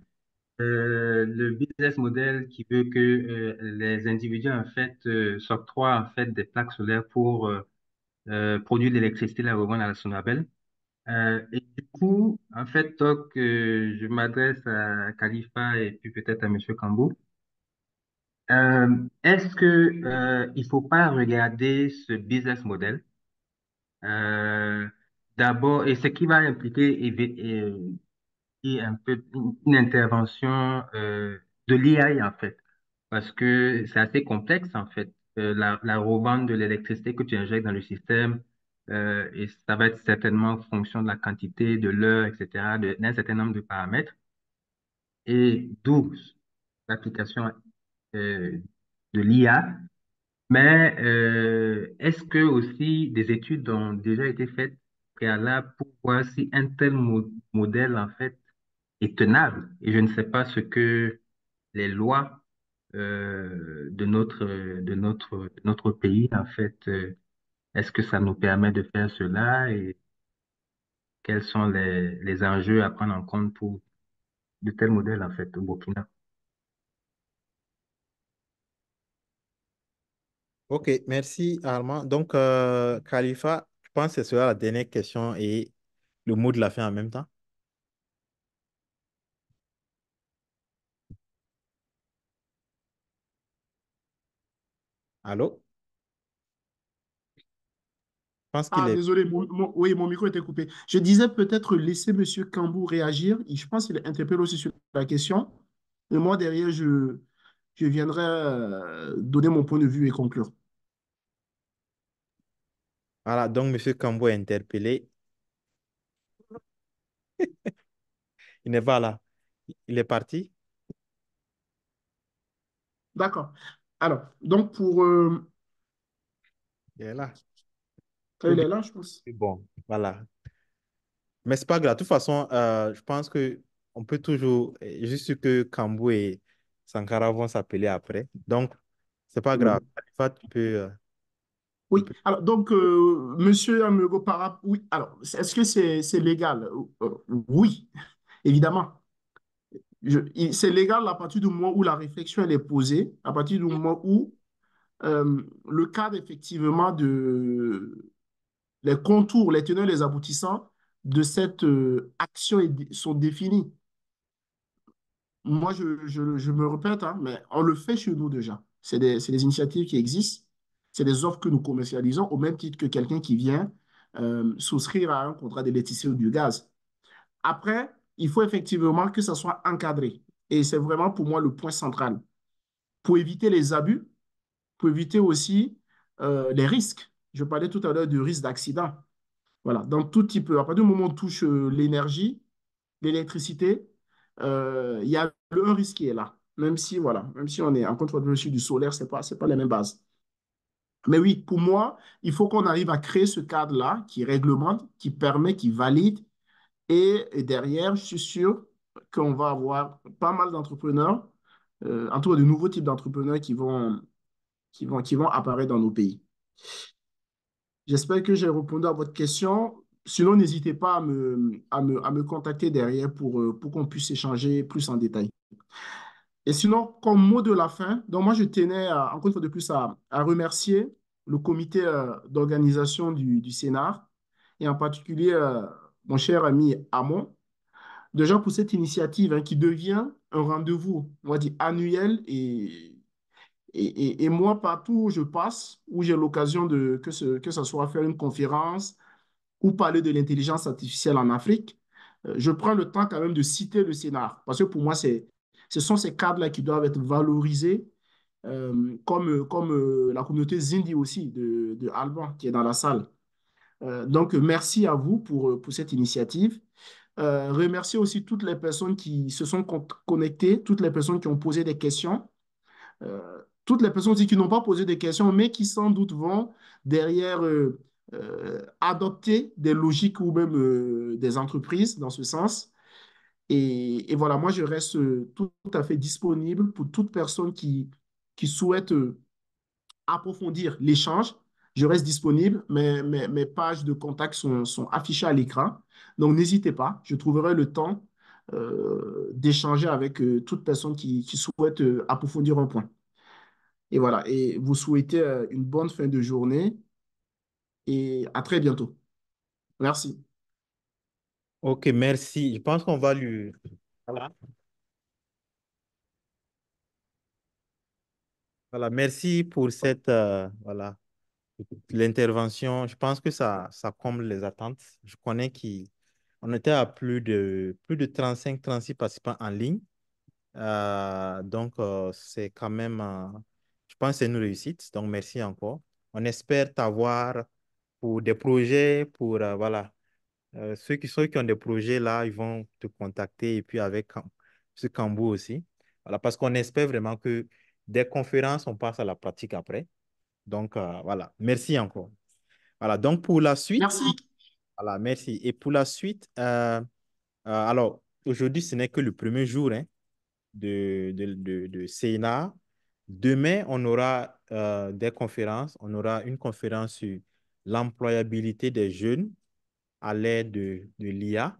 Le business model qui veut que les individus en fait s'octroient en fait des plaques solaires pour produire de l'électricité, la revendre à la Sonabel. Et du coup, en fait, donc, je m'adresse à Khalifa et puis peut-être à Monsieur Kambou. Est-ce que il faut pas regarder ce business model d'abord et ce qui va impliquer et un peu une intervention de l'IA en fait, parce que c'est assez complexe en fait, la revente de l'électricité que tu injectes dans le système, et ça va être certainement en fonction de la quantité, de l'heure, etc., d'un certain nombre de paramètres, et d'où l'application euh, de l'IA. Mais est-ce que aussi des études ont déjà été faites préalables pour voir si un tel modèle en fait est tenable? Et je ne sais pas ce que les lois de notre pays, en fait, est-ce que ça nous permet de faire cela et quels sont les enjeux à prendre en compte pour de tels modèles, en fait, au Burkina? OK, merci Armand. Donc, Khalifa, je pense que ce sera la dernière question et le mot de la fin en même temps. Allô? Je pense qu'il Ah, est... désolé, oui, mon micro était coupé. Je disais peut-être laisser Monsieur Kambou réagir. Je pense qu'il est interpellé aussi sur la question. Et moi, derrière, je viendrai donner mon point de vue et conclure. Voilà, donc Monsieur Kambo est interpellé. Il n'est pas là. Il est parti. D'accord. Alors, donc Il est là. Ou il bien, est là, je pense. bon, voilà. Mais c'est pas grave. De toute façon, je pense que on peut toujours, juste que Kambo et Sankara vont s'appeler après. Donc, c'est pas grave. Oui. Khalifa, tu Oui. peux. Alors, donc, Monsieur Amego, oui. Alors, est-ce que c'est légal? Oui, évidemment. C'est légal à partir du moment où la réflexion elle est posée, à partir du moment où le cadre, effectivement, les contours, les tenants, les aboutissants de cette action sont définis. Moi, je me répète, hein, mais on le fait chez nous déjà. C'est des initiatives qui existent, c'est des offres que nous commercialisons au même titre que quelqu'un qui vient souscrire à un contrat d'électricité ou du gaz. Après, il faut effectivement que ça soit encadré. Et c'est vraiment pour moi le point central. Pour éviter les abus, pour éviter aussi les risques. Je parlais tout à l'heure du risque d'accident. Voilà, donc tout type, à partir du moment où on touche l'énergie, l'électricité, il y a un risque qui est là. Même si on est en contre sur du solaire, c'est pas les mêmes bases. Mais oui, pour moi, il faut qu'on arrive à créer ce cadre-là qui réglemente, qui permet, qui valide. Et derrière, je suis sûr qu'on va avoir pas mal d'entrepreneurs, en tout cas de nouveaux types d'entrepreneurs qui vont apparaître dans nos pays. J'espère que j'ai répondu à votre question. Sinon, n'hésitez pas à me contacter derrière pour qu'on puisse échanger plus en détail. Et sinon, comme mot de la fin, donc moi, je tenais encore une fois de plus à remercier le comité d'organisation du Sénat et en particulier mon cher ami Amon, déjà pour cette initiative hein, qui devient un rendez-vous, on va dire, annuel et moi, partout où je passe, où j'ai l'occasion de, que ce soit faire une conférence ou parler de l'intelligence artificielle en Afrique, je prends le temps quand même de citer le scénar. Parce que pour moi, ce sont ces cadres-là qui doivent être valorisés, comme la communauté Zindi aussi de Alban qui est dans la salle. Donc, merci à vous pour cette initiative. Remercier aussi toutes les personnes qui se sont connectées, toutes les personnes qui ont posé des questions. Toutes les personnes aussi qui n'ont pas posé des questions, mais qui sans doute vont derrière adopter des logiques ou même des entreprises dans ce sens. Et voilà, moi, je reste tout à fait disponible pour toute personne qui souhaite approfondir l'échange. Je reste disponible. Mes pages de contact sont affichées à l'écran. Donc, n'hésitez pas. Je trouverai le temps d'échanger avec toute personne qui souhaite approfondir un point. Et voilà, et vous souhaitez une bonne fin de journée et à très bientôt. Merci. Ok, merci. Je pense qu'on va lui... Voilà. Voilà, merci pour cette voilà, l'intervention. Je pense que ça comble les attentes. Je connais qu'on était à plus de 35-36 participants en ligne. Donc, c'est quand même, je pense que c'est une réussite. Donc, merci encore. On espère t'avoir pour des projets, pour, voilà, ceux qui ont des projets là, ils vont te contacter et puis avec ce Cambou aussi. Voilà, parce qu'on espère vraiment que des conférences, on passe à la pratique après. Donc, voilà, merci encore. Voilà, donc pour la suite, Merci. voilà, merci. Et pour la suite, alors, aujourd'hui, ce n'est que le premier jour hein, de CNA. Demain, on aura des conférences. On aura une conférence sur l'employabilité des jeunes à l'aide de l'IA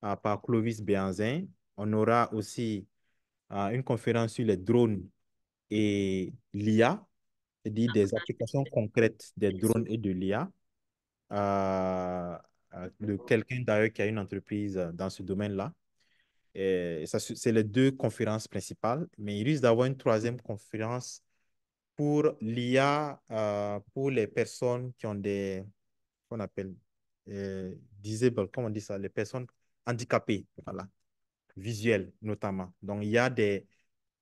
par Clovis Béanzin. On aura aussi une conférence sur les drones et l'IA, c'est-à-dire des applications concrètes des drones et de l'IA, de quelqu'un d'ailleurs qui a une entreprise dans ce domaine-là. Et ça, c'est les deux conférences principales, mais il risque d'avoir une troisième conférence pour l'IA, pour les personnes qui ont des, qu'on appelle disabled, comment on dit ça, les personnes handicapées, voilà, visuelles notamment. Donc, il y a des,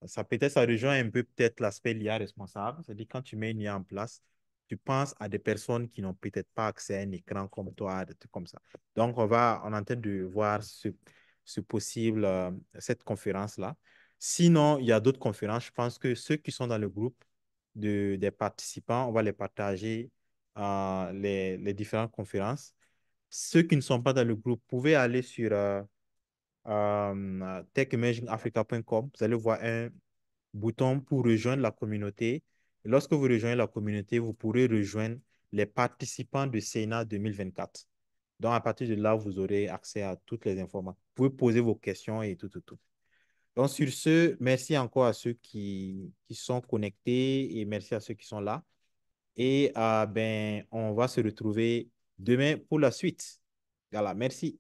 ça peut-être, ça rejoint un peu peut-être l'aspect l'IA responsable, c'est-à-dire quand tu mets une IA en place, tu penses à des personnes qui n'ont peut-être pas accès à un écran comme toi, des trucs comme ça. Donc, on est en train de voir ce possible, cette conférence-là. Sinon, il y a d'autres conférences. Je pense que ceux qui sont dans le groupe des participants, on va les partager les différentes conférences. Ceux qui ne sont pas dans le groupe, pouvez aller sur techemergingafrica.com. Vous allez voir un bouton pour rejoindre la communauté. Et lorsque vous rejoignez la communauté, vous pourrez rejoindre les participants de Sénat 2024. Donc, à partir de là, vous aurez accès à toutes les informations. Vous pouvez poser vos questions et tout, tout, tout. Donc, sur ce, merci encore à ceux qui sont connectés et merci à ceux qui sont là. Et ben, on va se retrouver demain pour la suite. Voilà, merci.